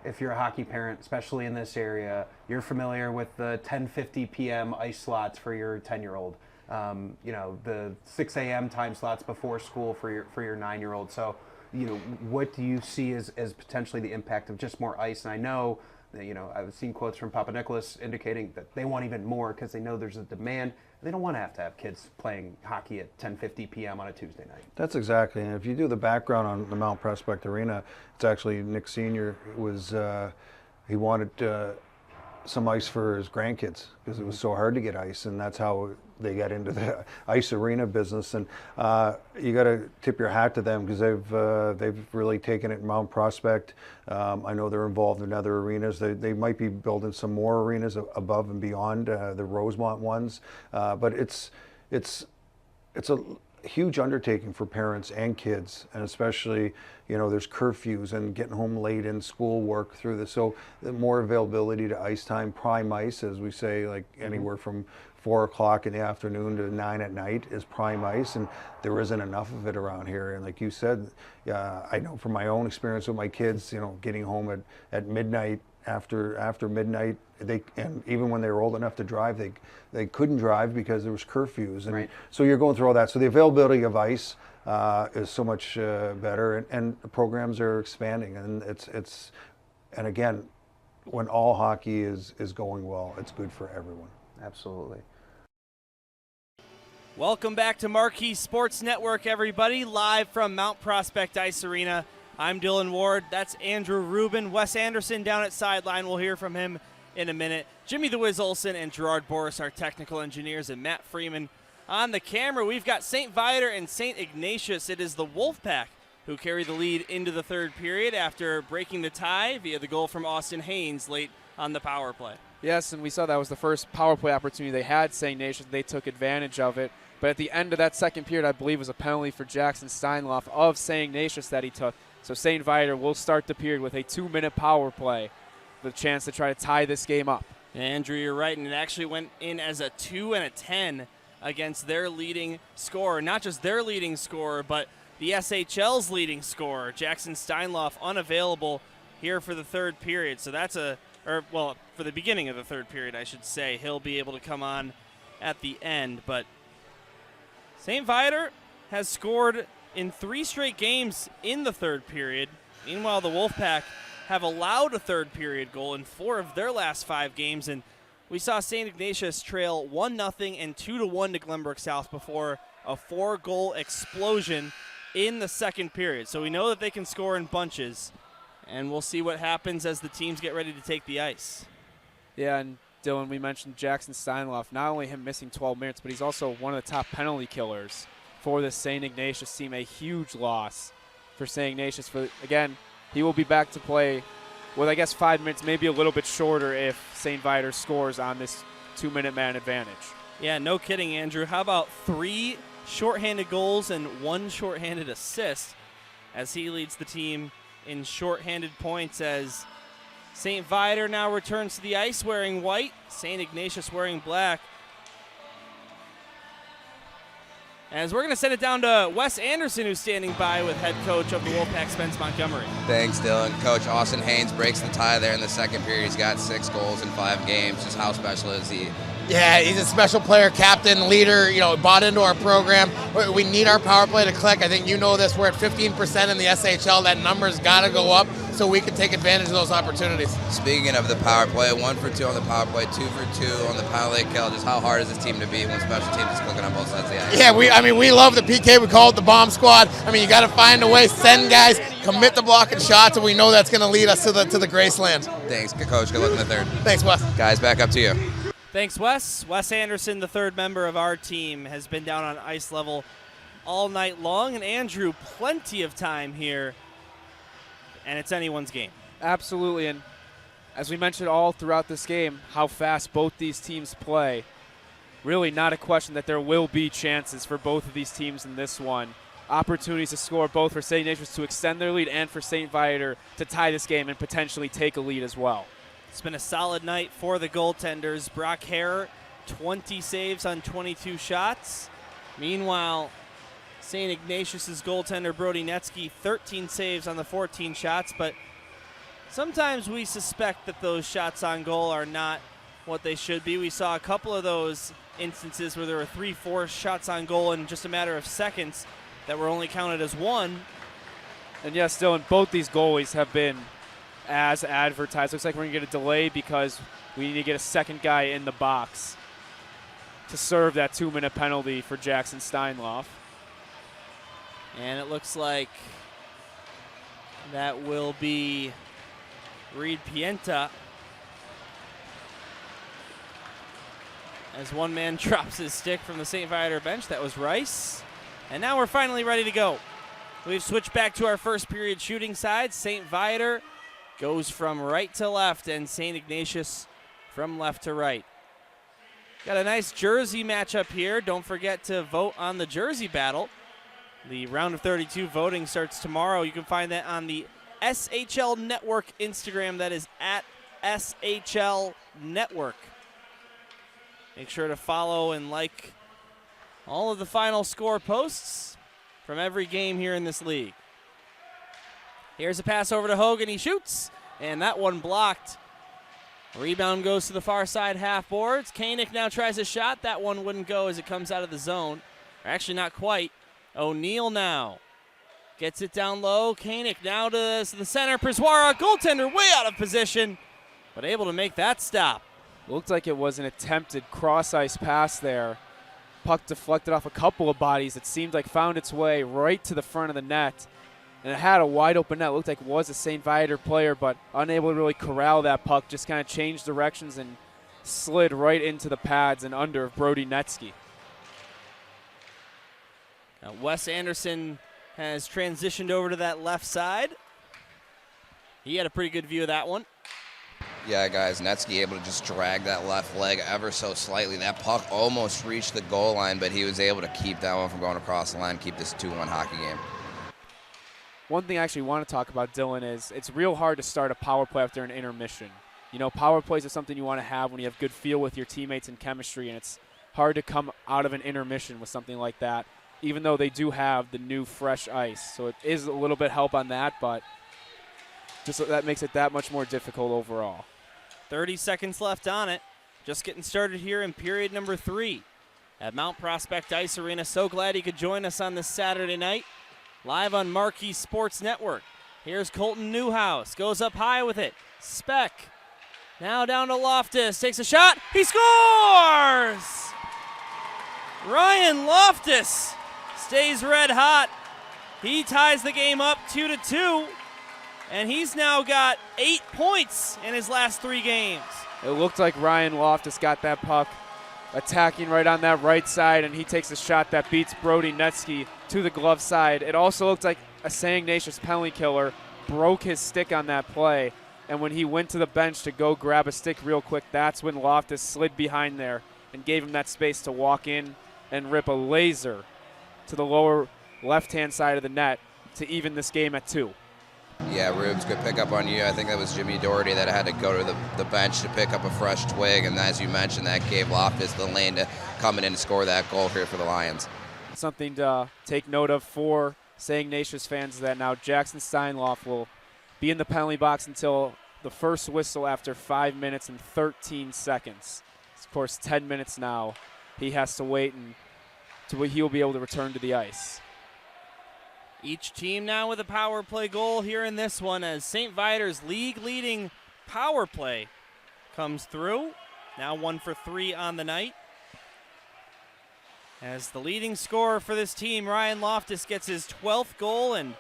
if you're a hockey parent, especially in this area, you're familiar with the 10:50 p.m. ice slots for your 10-year-old. The 6 a.m. time slots before school for your 9-year-old. So, what do you see as potentially the impact of just more ice? And I know that, I've seen quotes from Papanikolaou indicating that they want even more because they know there's a demand. They don't want to have kids playing hockey at 10:50 p.m. on a Tuesday night. That's exactly. And if you do the background on the Mount Prospect Arena, it's actually Nick Sr. He wanted some ice for his grandkids because it was so hard to get ice, and that's how they got into the ice arena business. And you got to tip your hat to them because they've really taken it in Mount Prospect. I know they're involved in other arenas. They might be building some more arenas above and beyond the Rosemont ones, but it's a huge undertaking for parents and kids, and especially there's curfews and getting home late in school work through this, so more availability to ice time, prime ice, as we say, like anywhere from 4 o'clock in the afternoon to 9 at night is prime ice, and there isn't enough of it around here. And like you said, I know from my own experience with my kids, getting home at midnight, after midnight, and even when they were old enough to drive, they couldn't drive because there was curfews, and right. So you're going through all that. So the availability of ice is so much better, and the programs are expanding, and and again, when all hockey is going well, it's good for everyone. Absolutely. Welcome back to Marquee Sports Network, everybody, live from Mount Prospect Ice Arena. I'm Dylan Ward. That's Andrew Rubin. Wes Anderson down at sideline. We'll hear from him in a minute. Jimmy the Wiz Olson and Gerard Boris, our technical engineers, and Matt Freeman on the camera. We've got St. Viator and St. Ignatius. It is the Wolfpack who carry the lead into the third period after breaking the tie via the goal from Austin Haynes late on the power play. Yes, and we saw that was the first power play opportunity they had, St. Ignatius. They took advantage of it. But at the end of that second period, I believe was a penalty for Jackson Steinloff of St. Ignatius that he took. So St. Viator will start the period with a 2-minute power play with a chance to try to tie this game up. Andrew, you're right, and it actually went in as a 2 and a 10 against their leading scorer. Not just their leading scorer, but the SHL's leading scorer, Jackson Steinloff, unavailable here for the third period. So that's for the beginning of the third period, I should say. He'll be able to come on at the end, but St. Viator has scored in 3 straight games in the third period. Meanwhile, the Wolfpack have allowed a third period goal in 4 of their last 5 games, and we saw St. Ignatius trail 1-0 and 2-1 to Glenbrook South before a 4-goal explosion in the second period. So we know that they can score in bunches, and we'll see what happens as the teams get ready to take the ice. Yeah, and Dylan, we mentioned Jackson Steinloff, not only him missing 12 minutes, but he's also one of the top penalty killers for this St. Ignatius team. A huge loss for St. Ignatius. Again, he will be back to play with, I guess, 5 minutes, maybe a little bit shorter if St. Viator scores on this 2-minute man advantage. Yeah, no kidding, Andrew. How about 3 shorthanded goals and 1 shorthanded assist as he leads the team in shorthanded points as St. Viator now returns to the ice wearing white, St. Ignatius wearing black. As we're going to send it down to Wes Anderson, who's standing by with head coach of the Wolfpack, Spence Montgomery. Thanks, Dylan. Coach Austin Haynes breaks the tie there in the second period. He's got 6 goals in 5 games. Just how special is he? Yeah, he's a special player, captain, leader, bought into our program. We need our power play to click. I think you know this. We're at 15% in the SHL. That number's got to go up so we can take advantage of those opportunities. Speaking of the power play, 1 for 2 on the power play, 2 for 2 on the penalty kill. Just how hard is this team to beat when special teams is clicking on both sides of the ice? Yeah, we love the PK. We call it the bomb squad. You got to find a way, send guys, commit to blocking shots, and we know that's going to lead us to the Graceland. Thanks, Coach. Good luck in the third. Thanks, Wes. Guys, back up to you. Thanks, Wes. Wes Anderson, the third member of our team, has been down on ice level all night long. And Andrew, plenty of time here, and it's anyone's game. Absolutely, and as we mentioned all throughout this game, how fast both these teams play. Really not a question that there will be chances for both of these teams in this one. Opportunities to score both for St. Ignatius to extend their lead and for St. Viator to tie this game and potentially take a lead as well. It's been a solid night for the goaltenders. Brock Hare, 20 saves on 22 shots. Meanwhile, St. Ignatius' goaltender Brody Netsky, 13 saves on the 14 shots, but sometimes we suspect that those shots on goal are not what they should be. We saw a couple of those instances where there were 3-4 shots on goal in just a matter of seconds that were only counted as 1. And yes, Dylan, both these goalies have been as advertised. Looks like we're going to get a delay because we need to get a second guy in the box to serve that 2-minute penalty for Jackson Steinloff. And it looks like that will be Reed Pienta as one man drops his stick from the St. Viator bench. That was Rice. And now we're finally ready to go. We've switched back to our first period shooting side. St. Viator goes from right to left, and St. Ignatius from left to right. Got a nice jersey matchup here. Don't forget to vote on the jersey battle. The round of 32 voting starts tomorrow. You can find that on the SHL Network Instagram. That is at SHL Network. Make sure to follow and like all of the final score posts from every game here in this league. Here's a pass over to Hogan. He shoots, and that one blocked. Rebound goes to the far side half boards. Koenig now tries a shot. That one wouldn't go as it comes out of the zone. Or actually, not quite. O'Neal now gets it down low. Koenig now to the center. Priswara, goaltender, way out of position, but able to make that stop. Looked like it was an attempted cross-ice pass there puck deflected off a couple of bodies. It seemed like found its way right to the front of the net. And it had a wide open net. It looked like it was a St. Viator player, but unable to really corral that puck. Just kind of changed directions and slid right into the pads and under of Brody Netsky. Now Wes Anderson has transitioned over to that left side. He had a pretty good view of that one. Yeah, guys, Netsky able to just drag that left leg ever so slightly. That puck almost reached the goal line, but he was able to keep that one from going across the line, keep this 2-1 hockey game. One thing I actually want to talk about, Dylan, is it's real hard to start a power play after an intermission. You know, power plays are something you want to have when you have good feel with your teammates and chemistry, and it's hard to come out of an intermission with something like that, even though they do have the new fresh ice. So it is a little bit help on that, but just that makes it that much more difficult overall. 30 seconds left on it. Just getting started here in period number 3 at Mount Prospect Ice Arena. So glad he could join us on this Saturday night, live on Marquee Sports Network. Here's Colton Newhouse, goes up high with it. Speck, now down to Loftus, takes a shot, he scores! Ryan Loftus stays red hot. He ties the game up 2-2. And he's now got 8 points in his last 3 games. It looked like Ryan Loftus got that puck attacking right on that right side, and he takes a shot that beats Brody Netsky to the glove side. It also looked like a St. Ignatius penalty killer broke his stick on that play, and when he went to the bench to go grab a stick real quick, that's when Loftus slid behind there and gave him that space to walk in and rip a laser to the lower left-hand side of the net to even this game at 2. Yeah, Rubes, good pickup on you. I think that was Jimmy Doherty that had to go to the bench to pick up a fresh twig, and as you mentioned, that gave Loftus the lane to come in and score that goal here for the Lions. Something to take note of for St. Ignatius fans, that now Jackson Steinloff will be in the penalty box until the first whistle after 5 minutes and 13 seconds. Of course, 10 minutes now. He has to wait until he'll be able to return to the ice. Each team now with a power play goal here in this one, as St. Viator's league-leading power play comes through. Now 1 for 3 on the night. As the leading scorer for this team, Ryan Loftus, gets his 12th goal and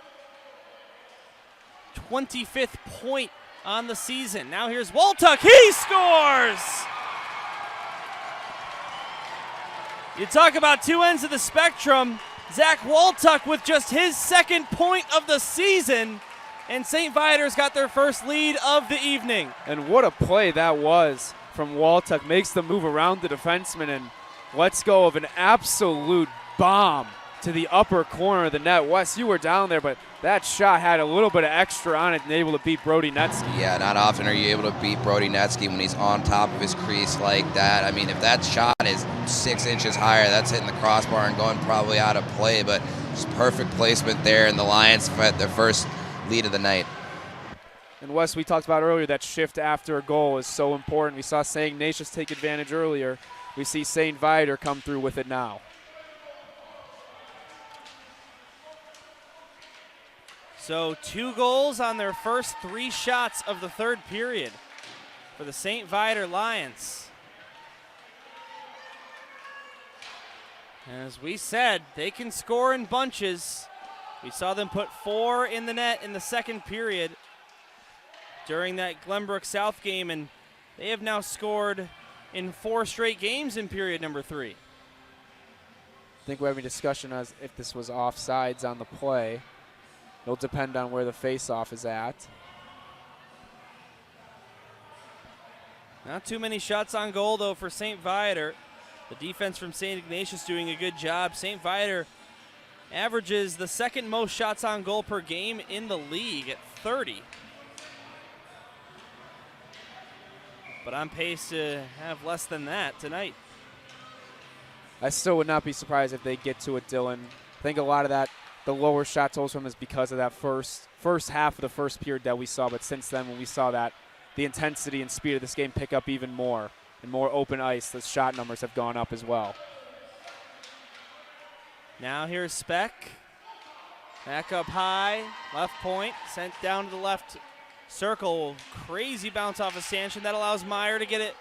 25th point on the season. Now here's Waltuck. He scores! You talk about two ends of the spectrum. Zach Waltuck with just his 2nd point of the season, and St. Viator's got their first lead of the evening. And what a play that was from Waltuck. Makes the move around the defenseman and lets go of an absolute bomb to the upper corner of the net. Wes, you were down there, but that shot had a little bit of extra on it and able to beat Brody Netsky. Yeah, not often are you able to beat Brody Netsky when he's on top of his crease like that. I mean, if that shot is 6 inches higher, that's hitting the crossbar and going probably out of play, but just perfect placement there, and the Lions get their first lead of the night. And Wes, we talked about earlier that shift after a goal is so important. We saw St. Ignatius take advantage earlier. We see St. Viator come through with it now. So 2 goals on their first 3 shots of the 3rd period for the St. Viator Lions. As we said, they can score in bunches. We saw them put 4 in the net in the 2nd period during that Glenbrook South game, and they have now scored in 4 straight games in period number 3. I think we're having a discussion as if this was offsides on the play. It'll depend on where the face-off is at. Not too many shots on goal, though, for St. Viator. The defense from St. Ignatius doing a good job. St. Viator averages the 2nd most shots on goal per game in the league at 30. But on pace to have less than that tonight. I still would not be surprised if they get to it, Dylan. I think a lot of that, the lower shot totals from, is because of that first half of the first period that we saw. But since then, when we saw that, the intensity and speed of this game pick up even more, and more open ice, the shot numbers have gone up as well. Now here's Speck. Back up high, left point, sent down to the left circle. Crazy bounce off a stanchion. That allows Meyer to get it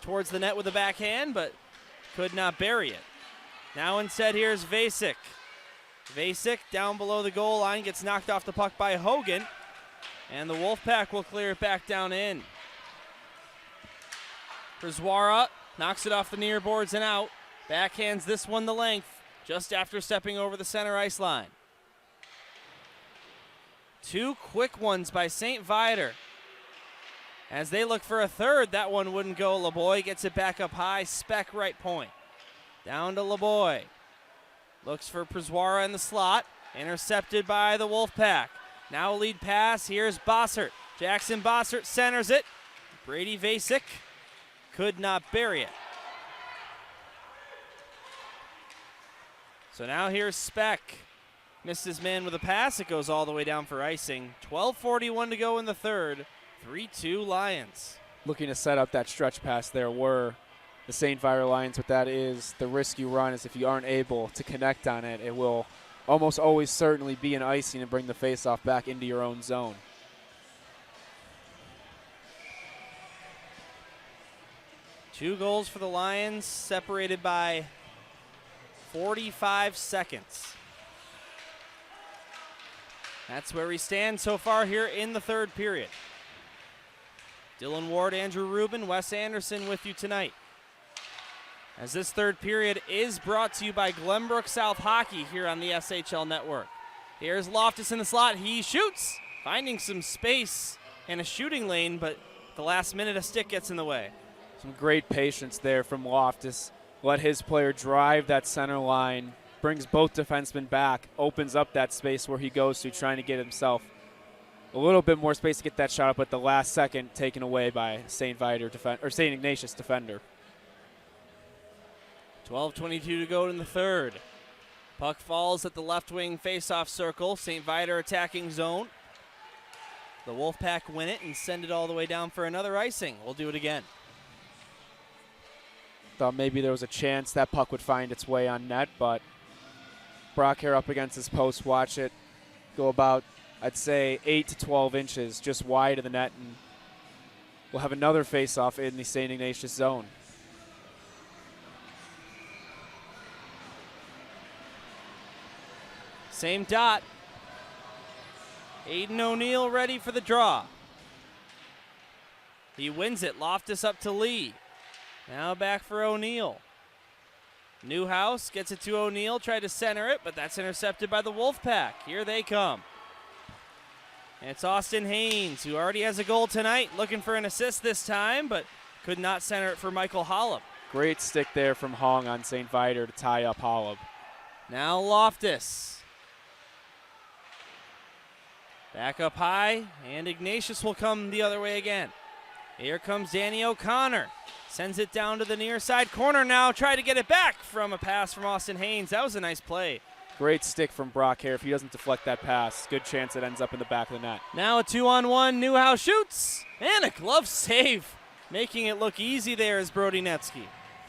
towards the net with a backhand, but could not bury it. Now instead, here's Vasek. Vasek down below the goal line, gets knocked off the puck by Hogan, and the Wolfpack will clear it back down in. Przwara knocks it off the near boards and out. Backhands this one the length, just after stepping over the center ice line. Two quick ones by St. Viator. As they look for a third, that one wouldn't go. LeBoy gets it back up high, Speck right point. Down to LeBoy. Looks for Przwara in the slot. Intercepted by the Wolfpack. Now a lead pass. Here's Bossert. Jackson Bossert centers it. Brady Vasek could not bury it. So now here's Speck. Missed his man with a pass. It goes all the way down for icing. 12:41 to go in the third. 3-2 Lions. Looking to set up that stretch pass there were the St. Viator Lions. What that is, the risk you run is if you aren't able to connect on it, it will almost always certainly be an icing and bring the faceoff back into your own zone. Two goals for the Lions, separated by 45 seconds. That's where we stand so far here in the third period. Dylan Ward, Andrew Rubin, Wes Anderson with you tonight. As this third period is brought to you by Glenbrook South Hockey here on the SHL Network. Here's Loftus in the slot. He shoots, finding some space and a shooting lane, but at the last minute a stick gets in the way. Some great patience there from Loftus. Let his player drive that center line, brings both defensemen back, opens up that space where he goes to, trying to get himself a little bit more space to get that shot up, but the last second taken away by St. Ignatius defender. 12:22 to go in the third. Puck falls at the left wing faceoff circle. St. Viator attacking zone. The Wolfpack win it and send it all the way down for another icing. We'll do it again. Thought maybe there was a chance that puck would find its way on net, but Brock here up against his post. Watch it go about, I'd say, 8 to 12 inches just wide of the net, and we'll have another faceoff in the St. Ignatius zone. Same dot. Aiden O'Neill ready for the draw. He wins it. Loftus up to Lee. Now back for O'Neill. Newhouse gets it to O'Neill, tried to center it, but that's intercepted by the Wolfpack. Here they come. And it's Austin Haynes, who already has a goal tonight, looking for an assist this time, but could not center it for Michael Hollop. Great stick there from Hong on St. Viator to tie up Hollop. Now Loftus. Back up high, and Ignatius will come the other way again. Here comes Danny O'Connor. Sends it down to the near side corner now. Try to get it back from a pass from Austin Haynes. That was a nice play. Great stick from Brock here. If he doesn't deflect that pass, good chance it ends up in the back of the net. Now a 2-on-1. Newhouse shoots, and a glove save. Making it look easy there is Brody Netsky.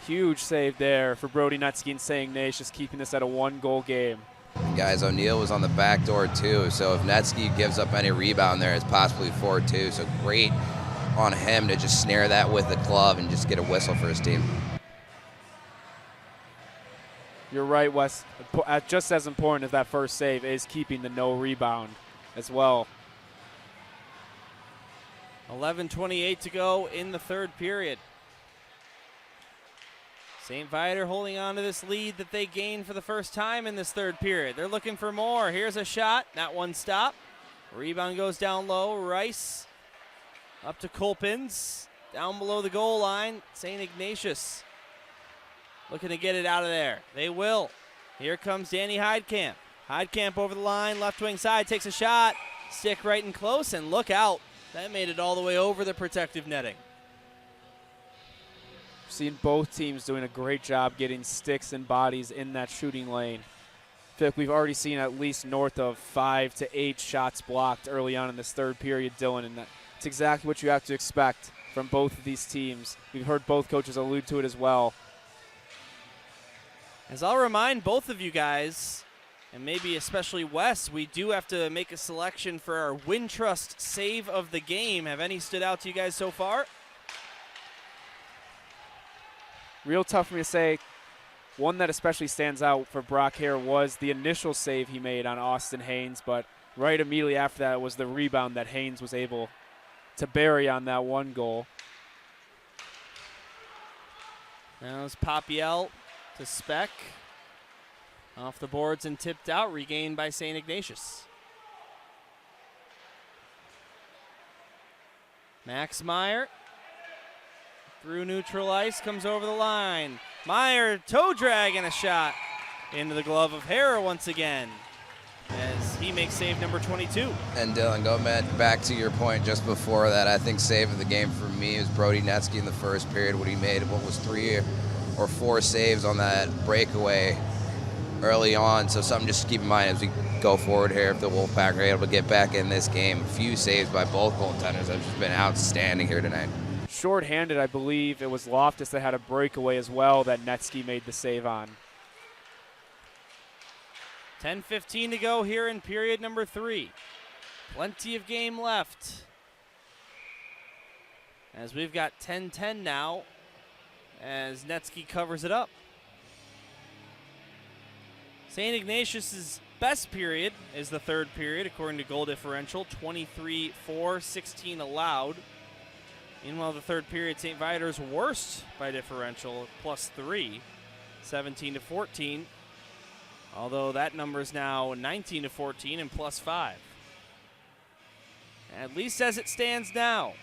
Huge save there for Brody Netsky and St. Ignatius, keeping this at a one-goal game. Guys, O'Neill was on the back door too, so if Netsky gives up any rebound there, it's possibly 4-2. So great on him to just snare that with the glove and just get a whistle for his team. You're right, Wes. Just as important as that first save is keeping the no rebound as well. 11:28 to go in the third period. St. Viator holding on to this lead that they gained for the first time in this third period. They're looking for more. Here's a shot. Not one stop. Rebound goes down low. Rice up to Colpins. Down below the goal line. St. Ignatius looking to get it out of there. They will. Here comes Danny Heidkamp. Heidkamp over the line. Left wing side. Takes a shot. Stick right and close. And look out. That made it all the way over the protective netting. Seen both teams doing a great job getting sticks and bodies in that shooting lane. I feel like we've already seen at least north of 5 to 8 shots blocked early on in this third period, Dylan, and that's exactly what you have to expect from both of these teams. We've heard both coaches allude to it as well. As I'll remind both of you guys, and maybe especially Wes, we do have to make a selection for our Wintrust save of the game. Have any stood out to you guys so far? Real tough for me to say. One that especially stands out for Brock Hare was the initial save he made on Austin Haynes, but right immediately after that was the rebound that Haynes was able to bury on that one goal. Now it's Papiel to Speck. Off the boards and tipped out, regained by St. Ignatius. Max Meyer through neutral ice, comes over the line. Meyer toe drag and a shot into the glove of Hare once again as he makes save number 22. And Dylan, go back to your point just before that. I think save of the game for me was Brody Netsky in the first period when he made what was 3 or 4 saves on that breakaway early on. So something just to keep in mind as we go forward here. If the Wolfpack are able to get back in this game, a few saves by both goaltenders have just been outstanding here tonight. Short-handed, I believe it was Loftus that had a breakaway as well that Netsky made the save on. 10:15 to go here in period number 3. Plenty of game left. As we've got 10-10 now as Netsky covers it up. St. Ignatius' best period is the third period according to goal differential, 23-4, 16 allowed. Meanwhile, the third period, St. Viator's worst by differential, +3, 17-14. Although that number is now 19-14 and +5. At least as it stands now.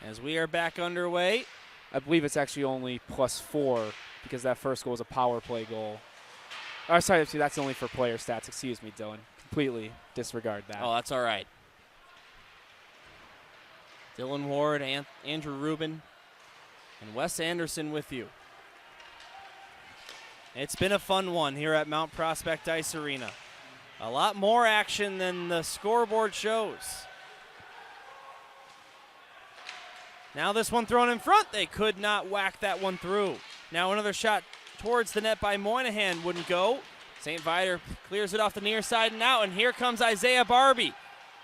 As we are back underway. I believe it's actually only +4 because that first goal was a power play goal. Oh, sorry, that's only for player stats. Excuse me, Dylan. Completely disregard that. Oh, that's all right. Dylan Ward, Andrew Rubin, and Wes Anderson with you. It's been a fun one here at Mount Prospect Ice Arena. A lot more action than the scoreboard shows. Now this one thrown in front. They could not whack that one through. Now another shot towards the net by Moynihan wouldn't go. St. Viator clears it off the near side and out, and here comes Isaiah Barbie.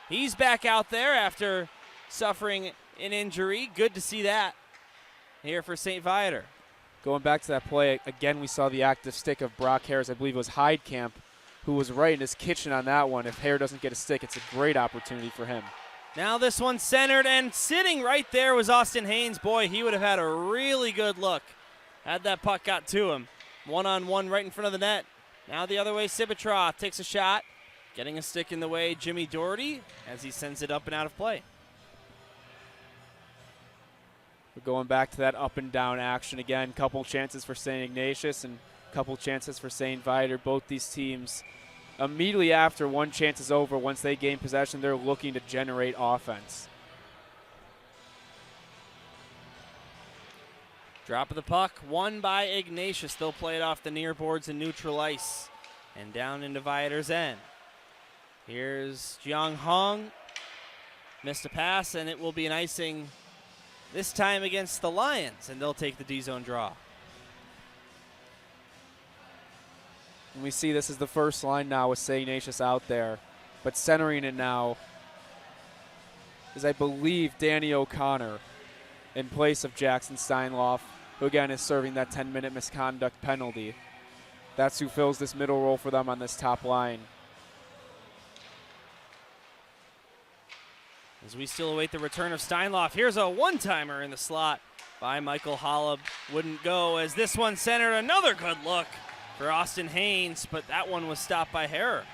He's back out there after suffering an injury. Good to see that here for St. Viator. Going back to that play, again we saw the active stick of Brock Harris. I believe it was Heidkamp who was right in his kitchen on that one. If Hare doesn't get a stick, it's a great opportunity for him. Now this one centered, and sitting right there was Austin Haynes. Boy, he would have had a really good look had that puck got to him. One-on-one right in front of the net. Now the other way, Sibatroff takes a shot. Getting a stick in the way, Jimmy Doherty, as he sends it up and out of play. We're going back to that up and down action again. Couple chances for St. Ignatius and couple chances for St. Viator. Both these teams, immediately after one chance is over, once they gain possession, they're looking to generate offense. Drop of the puck, won by Ignatius. They'll play it off the near boards and neutral ice and down into Viator's end. Here's Jiang Hong. Missed a pass, and it will be an icing this time against the Lions, and they'll take the D-zone draw. And we see this is the first line now with St. Ignatius out there, but centering it now is, I believe, Danny O'Connor in place of Jackson Steinloff, who again is serving that 10-minute misconduct penalty. That's who fills this middle role for them on this top line. As we still await the return of Steinloff, here's a one-timer in the slot by Michael Hollab. Wouldn't go as this one centered. Another good look for Austin Haynes, but that one was stopped by Hare.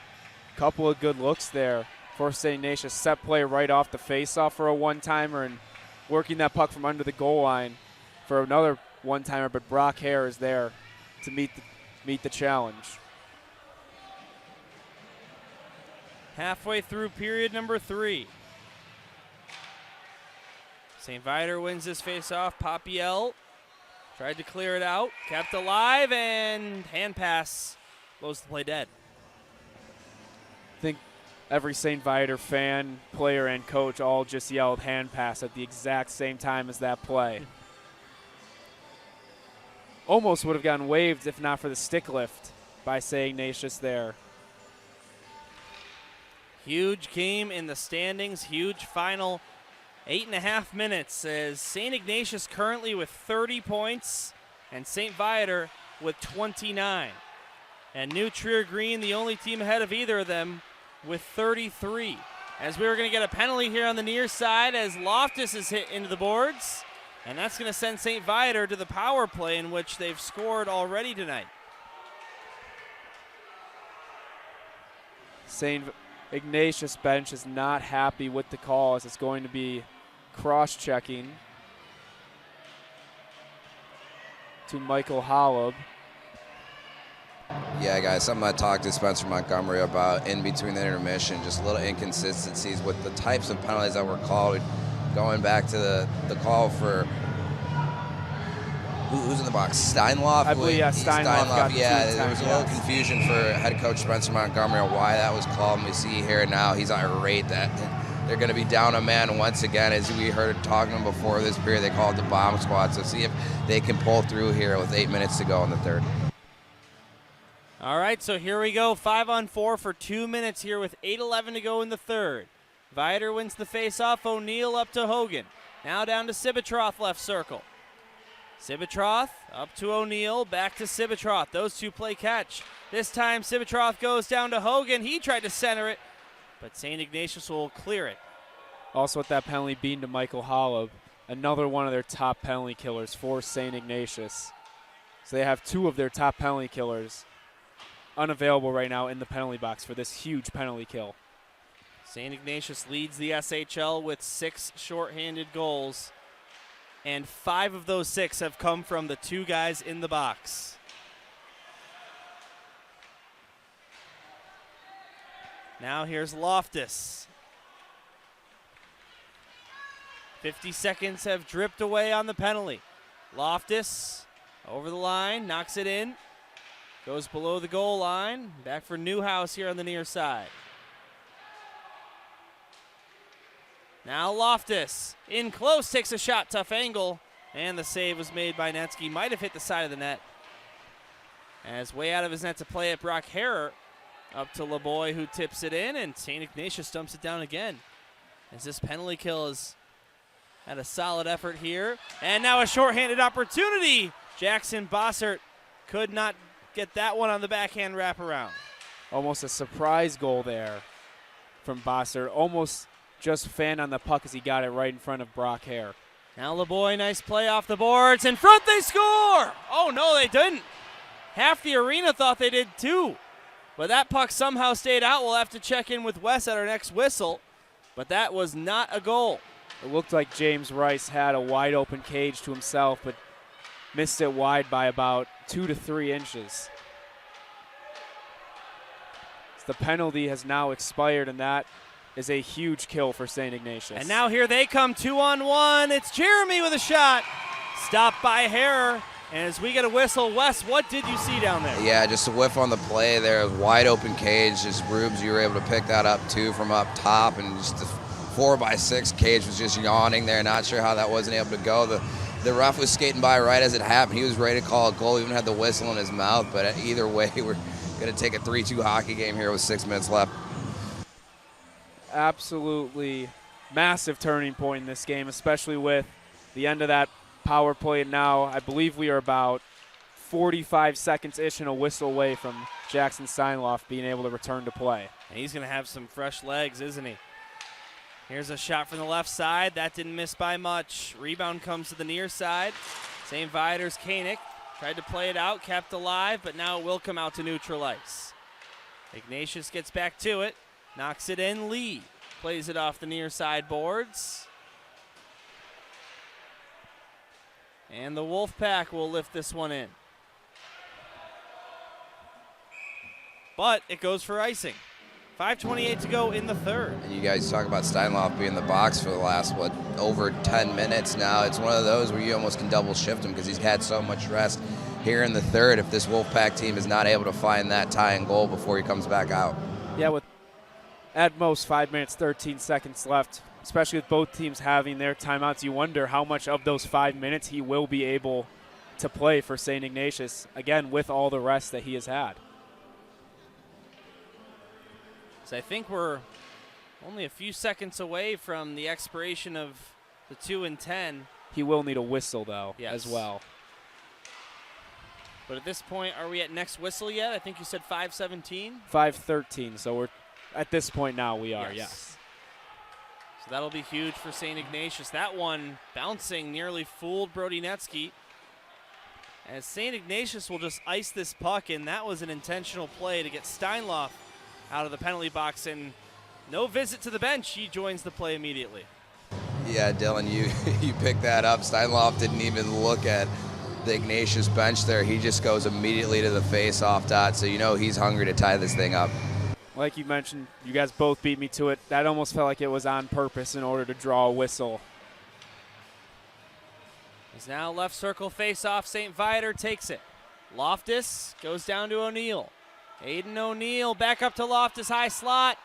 Couple of good looks there for St. Ignatius. Set play right off the faceoff for a one-timer and working that puck from under the goal line for another one-timer, but Brock Hare is there to meet the challenge. Halfway through period number 3. St. Viator wins this faceoff. Papiel tried to clear it out, kept alive, and hand pass blows the play dead. I think every St. Viator fan, player, and coach all just yelled hand pass at the exact same time as that play. Almost would have gotten waved if not for the stick lift by St. Ignatius there. Huge game in the standings, huge final 8.5 minutes as St. Ignatius currently with 30 points and St. Viator with 29. And New Trier Green, the only team ahead of either of them, with 33. As we were going to get a penalty here on the near side as Loftus is hit into the boards. And that's going to send St. Viator to the power play in which they've scored already tonight. St. Ignatius bench is not happy with the call as it's going to be cross-checking to Michael Holub. Yeah, guys, something I talked to Spencer Montgomery about in between the intermission, just little inconsistencies with the types of penalties that were called. Going back to the call for who's in the box? Steinloff? I believe, yeah, Steinloff. Yeah, there was a little confusion for head coach Spencer Montgomery on why that was called. And we see here now he's irate that they're going to be down a man once again. As we heard talking to him before this period, they called the bomb squad. So see if they can pull through here with 8 minutes to go in the third. All right, so here we go. 5-on-4 for 2 minutes here with 8:11 to go in the third. Viator wins the face-off. O'Neill up to Hogan. Now down to Sibitroth left circle. Sibitroth up to O'Neill, back to Sibitroth. Those two play catch. This time Sibitroth goes down to Hogan. He tried to center it, but St. Ignatius will clear it. Also with that penalty being to Michael Holub, another one of their top penalty killers for St. Ignatius. So they have two of their top penalty killers unavailable right now in the penalty box for this huge penalty kill. St. Ignatius leads the SHL with 6 shorthanded goals, and 5 of those 6 have come from the 2 guys in the box. Now here's Loftus. 50 seconds have dripped away on the penalty. Loftus over the line, knocks it in, goes below the goal line. Back for Newhouse here on the near side. Now Loftus in close, takes a shot, tough angle, and the save was made by Netsky. Might have hit the side of the net. As way out of his net to play at Brock Harrer. Up to LeBoy, who tips it in, and St. Ignatius dumps it down again. As this penalty kill has had a solid effort here. And now a shorthanded opportunity. Jackson Bossert could not get that one on the backhand wraparound. Almost a surprise goal there from Bossert. Almost just fanned on the puck as he got it right in front of Brock Hare. Now LeBoy, nice play off the boards. In front, they score! Oh, no, they didn't. Half the arena thought they did too. But that puck somehow stayed out. We'll have to check in with Wes at our next whistle. But that was not a goal. It looked like James Rice had a wide open cage to himself, but missed it wide by about 2 to 3 inches. The penalty has now expired, and that is a huge kill for St. Ignatius. And now here they come, 2-on-1. It's Jeremy with a shot. Stopped by Harrer. And as we get a whistle, Wes, what did you see down there? Yeah, just a whiff on the play there. Wide open cage. Just Rubes, you were able to pick that up too from up top. And just the 4x6 cage was just yawning there. Not sure how that wasn't able to go. The ref was skating by right as it happened. He was ready to call a goal. He even had the whistle in his mouth. But either way, we're going to take a 3-2 hockey game here with 6 minutes left. Absolutely massive turning point in this game, especially with the end of that power play. Now I believe we are about 45 seconds-ish and a whistle away from Jackson Steinloff being able to return to play. And he's going to have some fresh legs, isn't he? Here's a shot from the left side. That didn't miss by much. Rebound comes to the near side. St. Viator's Koenig tried to play it out, kept alive, but now it will come out to neutral ice. Ignatius gets back to it, knocks it in. Lee plays it off the near side boards. And the Wolfpack will lift this one in. But it goes for icing. 5:28 to go in the third. And you guys talk about Steinloff being in the box for the last, over 10 minutes now. It's one of those where you almost can double shift him because he's had so much rest here in the third if this Wolfpack team is not able to find that tying goal before he comes back out. Yeah, with at most 5 minutes, 13 seconds left, especially with both teams having their timeouts, you wonder how much of those 5 minutes he will be able to play for St. Ignatius, again, with all the rest that he has had. So I think we're only a few seconds away from the expiration of the 2 and 10. He will need a whistle, though, Yes. as well. But at this point, are we at next whistle yet? I think you said 5:17. 5:13, so we're at this point now we are, yes. So that'll be huge for St. Ignatius. That one bouncing nearly fooled Brody Netsky. As St. Ignatius will just ice this puck, and that was an intentional play to get Steinloff out of the penalty box, and no visit to the bench. He joins the play immediately. Yeah, Dylan, you picked that up. Steinloff didn't even look at the Ignatius bench there. He just goes immediately to the face-off dot, so you know he's hungry to tie this thing up. Like you mentioned, you guys both beat me to it. That almost felt like it was on purpose in order to draw a whistle. He's now left circle face-off. St. Viator takes it. Loftus goes down to O'Neill. Aiden O'Neill back up to Loftus, high slot.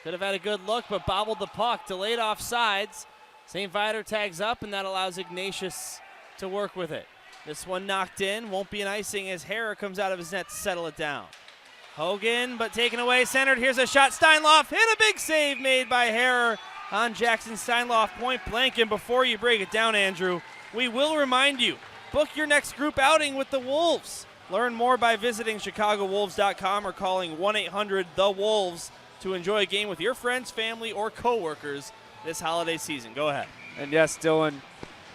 Could have had a good look, but bobbled the puck. Delayed offsides. St. Viator tags up, and that allows Ignatius to work with it. This one knocked in. Won't be an icing as Harrer comes out of his net to settle it down. Hogan, but taken away, centered. Here's a shot. Steinloff hit a big save made by Harrer on Jackson Steinloff, point blank. And before you break it down, Andrew, we will remind you, book your next group outing with the Wolves. Learn more by visiting ChicagoWolves.com or calling 1-800-THE-WOLVES to enjoy a game with your friends, family, or coworkers this holiday season. Go ahead. And yes, Dylan,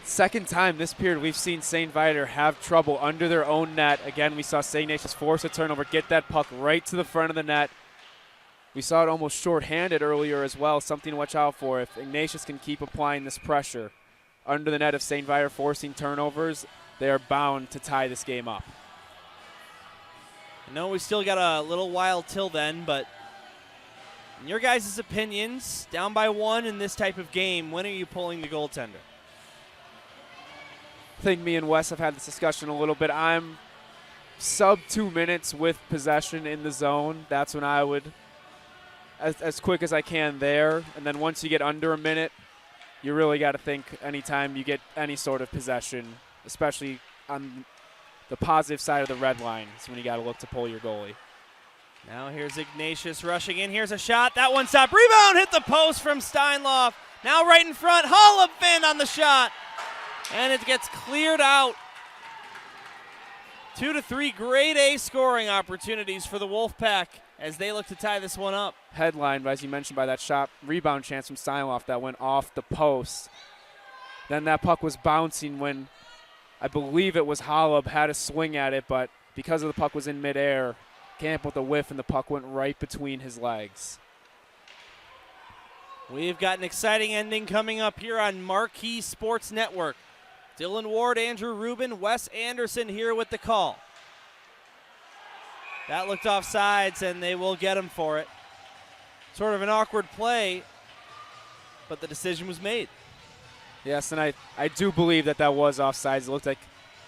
second time this period we've seen St. Viator have trouble under their own net. Again, we saw St. Ignatius force a turnover, get that puck right to the front of the net. We saw it almost shorthanded earlier as well, something to watch out for. If Ignatius can keep applying this pressure under the net of St. Viator forcing turnovers, they are bound to tie this game up. I know we still got a little while till then, but in your guys' opinions, down by 1 in this type of game, when are you pulling the goaltender? I think me and Wes have had this discussion a little bit. I'm sub 2 minutes with possession in the zone. That's when I would, as quick as I can there. And then once you get under a minute, you really got to think anytime you get any sort of possession, especially on the positive side of the red line, is when you got to look to pull your goalie. Now here's Ignatius rushing in. Here's a shot. That one stopped. Rebound hit the post from Steinloff. Now right in front. Hollefin on the shot. And it gets cleared out. 2 to 3 grade A scoring opportunities for the Wolfpack as they look to tie this one up. Headlined, as you mentioned, by that shot rebound chance from Steinloff that went off the post. Then that puck was bouncing when I believe it was Hollub had a swing at it, but because of the puck was in midair, came up with a whiff and the puck went right between his legs. We've got an exciting ending coming up here on Marquee Sports Network. Dylan Ward, Andrew Rubin, Wes Anderson here with the call. That looked off sides, and they will get him for it. Sort of an awkward play, but the decision was made. Yes, and I do believe that was offsides. It looked like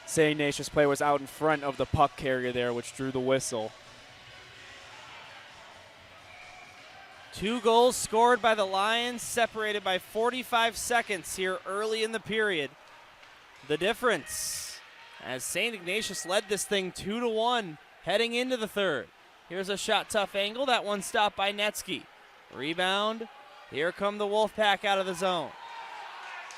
St. Ignatius' player was out in front of the puck carrier there, which drew the whistle. 2 goals scored by the Lions, separated by 45 seconds here early in the period. The difference, as St. Ignatius led this thing 2-1 heading into the third. Here's a shot, tough angle. That one stopped by Netsky. Rebound. Here come the Wolfpack out of the zone.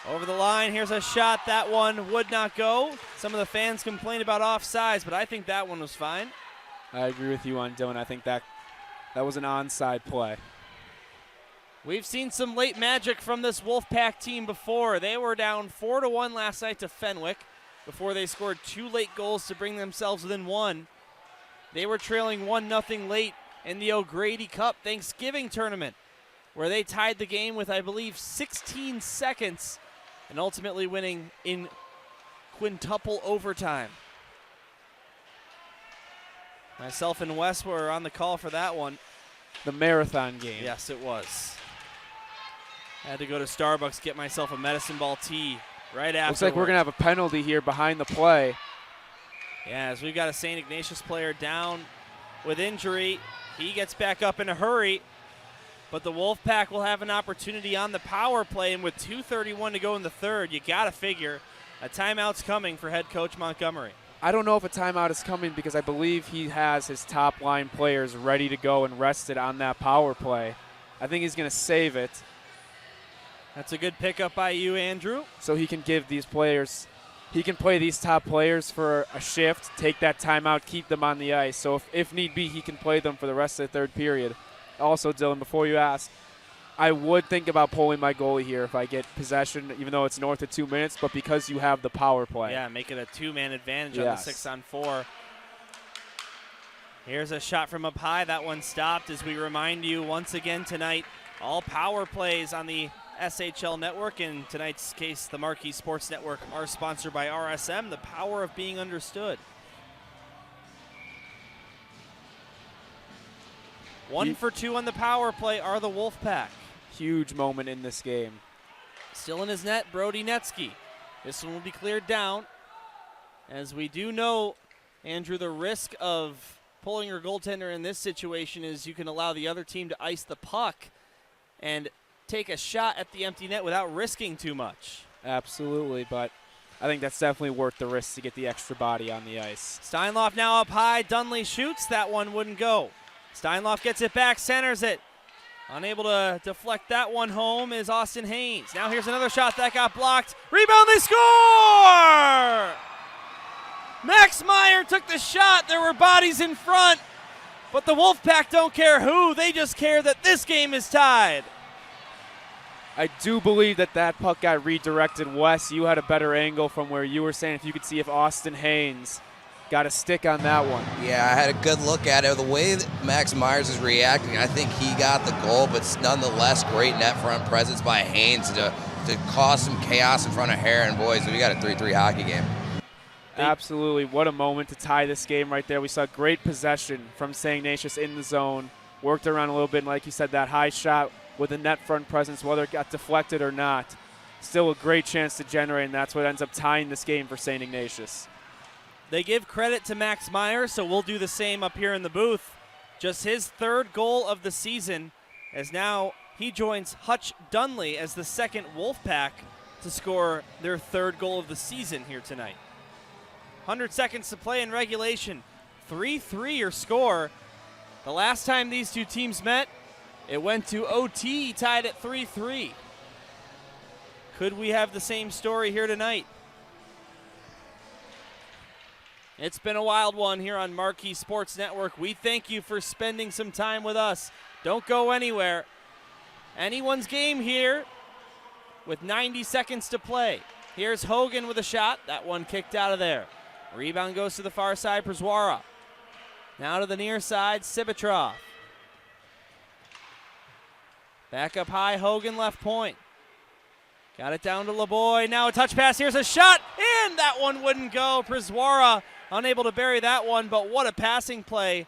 Over the line, here's a shot. That one would not go. Some of the fans complained about offsides, but I think that one was fine. I agree with you on Dylan. I think that was an onside play. We've seen some late magic from this Wolfpack team before. They were down 4-1 last night to Fenwick before they scored 2 late goals to bring themselves within 1. They were trailing 1-0 late in the O'Grady Cup Thanksgiving tournament, where they tied the game with, I believe, 16 seconds and ultimately winning in quintuple overtime. Myself and Wes were on the call for that one. The marathon game. Yes, it was. I had to go to Starbucks, get myself a medicine ball tea right after. Looks like we're going to have a penalty here behind the play. Yeah, as we've got a St. Ignatius player down with injury. He gets back up in a hurry, but the Wolfpack will have an opportunity on the power play, and with 2:31 to go in the third, you got to figure a timeout's coming for head coach Montgomery. I don't know if a timeout is coming because I believe he has his top line players ready to go and rested on that power play. I think he's going to save it. That's a good pickup by you, Andrew. So he can give these players, he can play these top players for a shift, take that timeout, keep them on the ice. So if need be, he can play them for the rest of the third period. Also, Dylan, before you ask, I would think about pulling my goalie here if I get possession, even though it's north of 2 minutes, but because you have the power play. Yeah, make it a two-man advantage on the 6-on-4. Here's a shot from up high. That one stopped. As we remind you once again tonight, all power plays on the SHL Network. In tonight's case, the Marquee Sports Network are sponsored by RSM, the power of being understood. 1 for 2 on the power play are the Wolfpack. Huge moment in this game. Still in his net, Brody Netsky. This one will be cleared down. As we do know, Andrew, the risk of pulling your goaltender in this situation is you can allow the other team to ice the puck and take a shot at the empty net without risking too much. Absolutely, but I think that's definitely worth the risk to get the extra body on the ice. Steinloff now up high. Dunley shoots. That one wouldn't go. Steinloff gets it back, centers it. Unable to deflect that one home is Austin Haynes. Now here's another shot that got blocked. Rebound, they score! Max Meyer took the shot. There were bodies in front, but the Wolfpack don't care who. They just care that this game is tied. I do believe that puck got redirected. Wes, you had a better angle from where you were saying if you could see if Austin Haynes got a stick on that one. Yeah, I had a good look at it. The way that Max Myers is reacting, I think he got the goal, but nonetheless, great net front presence by Haynes to cause some chaos in front of Hare. And boys, we got a 3-3 hockey game. Absolutely. What a moment to tie this game right there. We saw great possession from St. Ignatius in the zone. Worked around a little bit, and like you said, that high shot with a net front presence, whether it got deflected or not, still a great chance to generate, and that's what ends up tying this game for St. Ignatius. They give credit to Max Meyer, so we'll do the same up here in the booth. Just his third goal of the season, as now he joins Hutch Dunley as the second Wolfpack to score their third goal of the season here tonight. 100 seconds to play in regulation. 3-3 your score. The last time these two teams met, it went to OT, tied at 3-3. Could we have the same story here tonight? It's been a wild one here on Marquee Sports Network. We thank you for spending some time with us. Don't go anywhere. Anyone's game here with 90 seconds to play. Here's Hogan with a shot. That one kicked out of there. Rebound goes to the far side, Przwara. Now to the near side, Sibitrov. Back up high, Hogan left point. Got it down to LeBoy. Now a touch pass. Here's a shot, and that one wouldn't go. Przwara unable to bury that one, but what a passing play,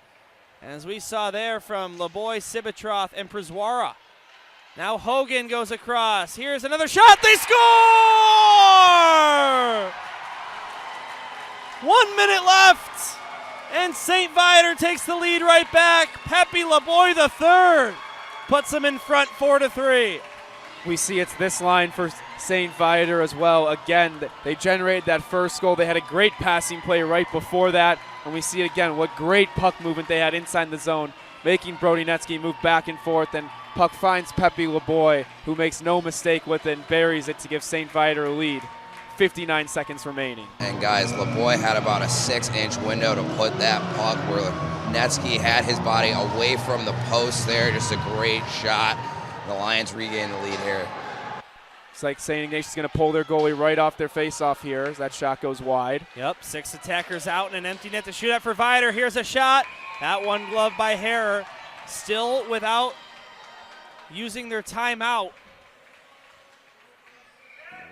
as we saw there from LeBoy, Sibitrov, and Przwara. Now Hogan goes across. Here's another shot. They score! 1 minute left, and St. Viator takes the lead right back. Pepe LeBoy III puts them in front 4-3. We see it's this line for St. Viator as well. Again, they generated that first goal. They had a great passing play right before that. And we see again what great puck movement they had inside the zone, making Brody Netsky move back and forth. And puck finds Pepe LeBoy, who makes no mistake with it and buries it to give St. Viator a lead. 59 seconds remaining. And guys, LeBoy had about a 6-inch window to put that puck where Netsky had his body away from the post there. Just a great shot. The Lions regain the lead here. It's like St. Ignatius is going to pull their goalie right off their face-off here as that shot goes wide. Yep, 6 attackers out and an empty net to shoot at for Viator. Here's a shot. That one gloved by Harrer. Still without using their timeout.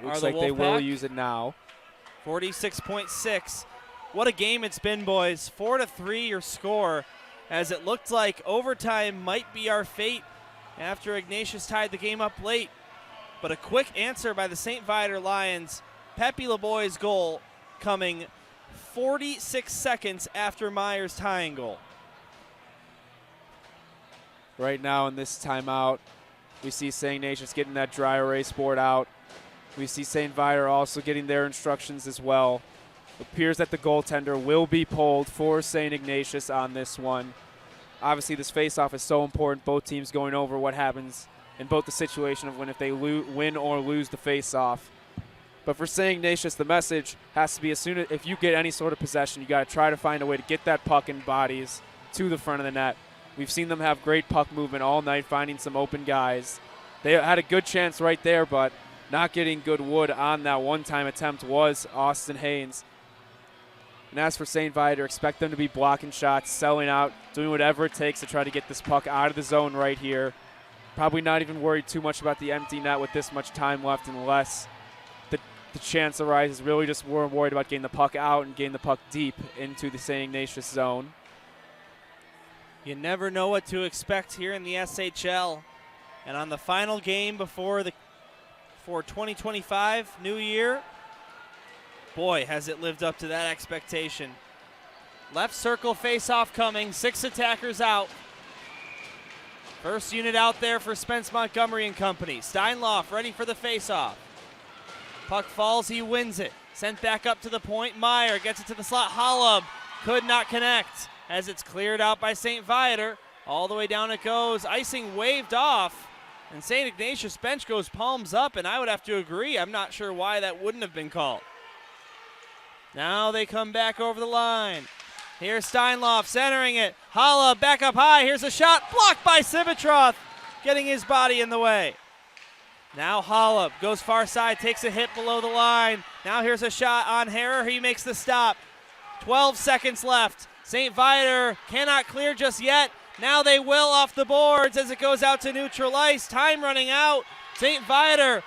Looks like they will use it now. 46.6. What a game it's been, boys. 4-3 your score, as it looked like overtime might be our fate after Ignatius tied the game up late. But a quick answer by the St. Viator Lions. Pepe LeBoy's goal coming 46 seconds after Meyer's tying goal. Right now in this timeout, we see St. Ignatius getting that dry erase board out. We see St. Viator also getting their instructions as well. It appears that the goaltender will be pulled for St. Ignatius on this one. Obviously, this faceoff is so important. Both teams going over what happens in both the situation of when if they win or lose the face-off. But for St. Ignatius, the message has to be if you get any sort of possession, you got to try to find a way to get that puck in bodies to the front of the net. We've seen them have great puck movement all night, finding some open guys. They had a good chance right there, but not getting good wood on that one-time attempt was Austin Haynes. And as for St. Viator, expect them to be blocking shots, selling out, doing whatever it takes to try to get this puck out of the zone right here. Probably not even worried too much about the empty net with this much time left, unless the chance arises. Really just more worried about getting the puck out and getting the puck deep into the St. Ignatius zone. You never know what to expect here in the SHL. And on the final game for 2025 New Year, boy, has it lived up to that expectation. Left circle face-off coming, 6 attackers out. First unit out there for Spence Montgomery and company. Steinloff ready for the face-off. Puck falls, he wins it. Sent back up to the point, Meyer gets it to the slot. Hollub could not connect as it's cleared out by St. Viator. All the way down it goes. Icing waved off, and St. Ignatius bench goes palms up, and I would have to agree. I'm not sure why that wouldn't have been called. Now they come back over the line. Here's Steinloff centering it. Holla back up high. Here's a shot blocked by Sivitroth, getting his body in the way. Now Holla goes far side, takes a hit below the line. Now here's a shot on Harrer. He makes the stop. 12 seconds left. St. Viator cannot clear just yet. Now they will off the boards as it goes out to neutral ice. Time running out. St. Viator,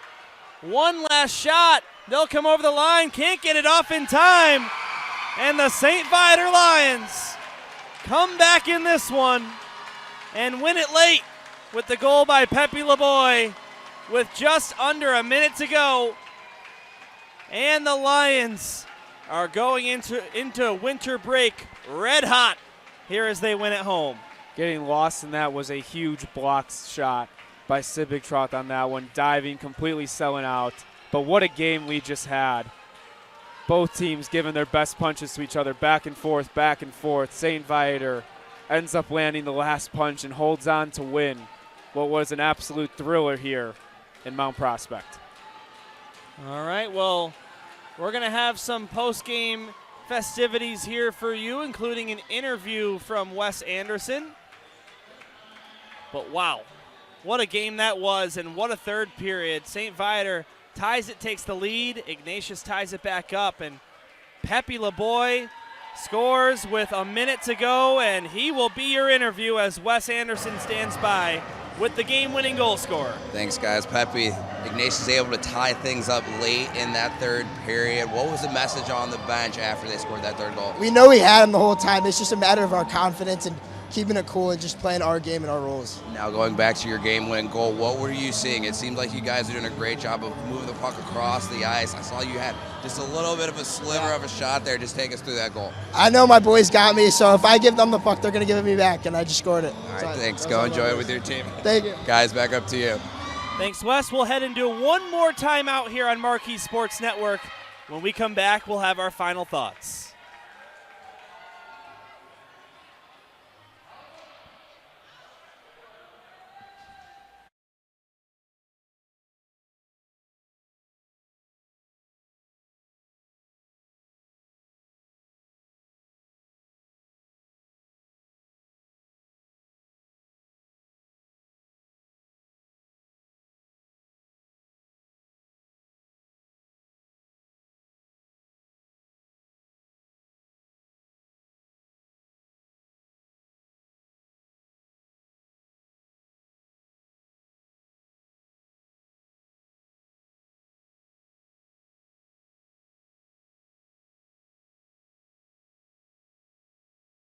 one last shot. They'll come over the line, can't get it off in time. And the St. Viator Lions come back in this one and win it late with the goal by Pepe LeBoy with just under a minute to go. And the Lions are going into winter break red hot here as they win at home. Getting lost in that was a huge block shot by Sivitroth on that one, diving, completely selling out. But what a game we just had. Both teams giving their best punches to each other, back and forth, back and forth. St. Viator ends up landing the last punch and holds on to win what was an absolute thriller here in Mount Prospect. All right, well, we're going to have some post-game festivities here for you, including an interview from Wes Anderson. But wow, what a game that was, and what a third period. St. Viator ties it, takes the lead. Ignatius ties it back up, and Pepe LeBoy scores with a minute to go, and he will be your interview as Wes Anderson stands by with the game-winning goal scorer. Thanks, guys. Pepe, Ignatius able to tie things up late in that third period. What was the message on the bench after they scored that third goal? We know we had him the whole time. It's just a matter of our confidence and keeping it cool and just playing our game and our roles. Now going back to your game-winning goal, what were you seeing? It seemed like you guys are doing a great job of moving the puck across the ice. I saw you had just a little bit of a sliver of a shot there. Just take us through that goal. I know my boys got me, so if I give them the puck, they're going to give it me back, and I just scored it. All right, thanks. Go enjoy it with your team. Thank you. Guys, back up to you. Thanks, Wes. We'll head into one more timeout here on Marquee Sports Network. When we come back, we'll have our final thoughts.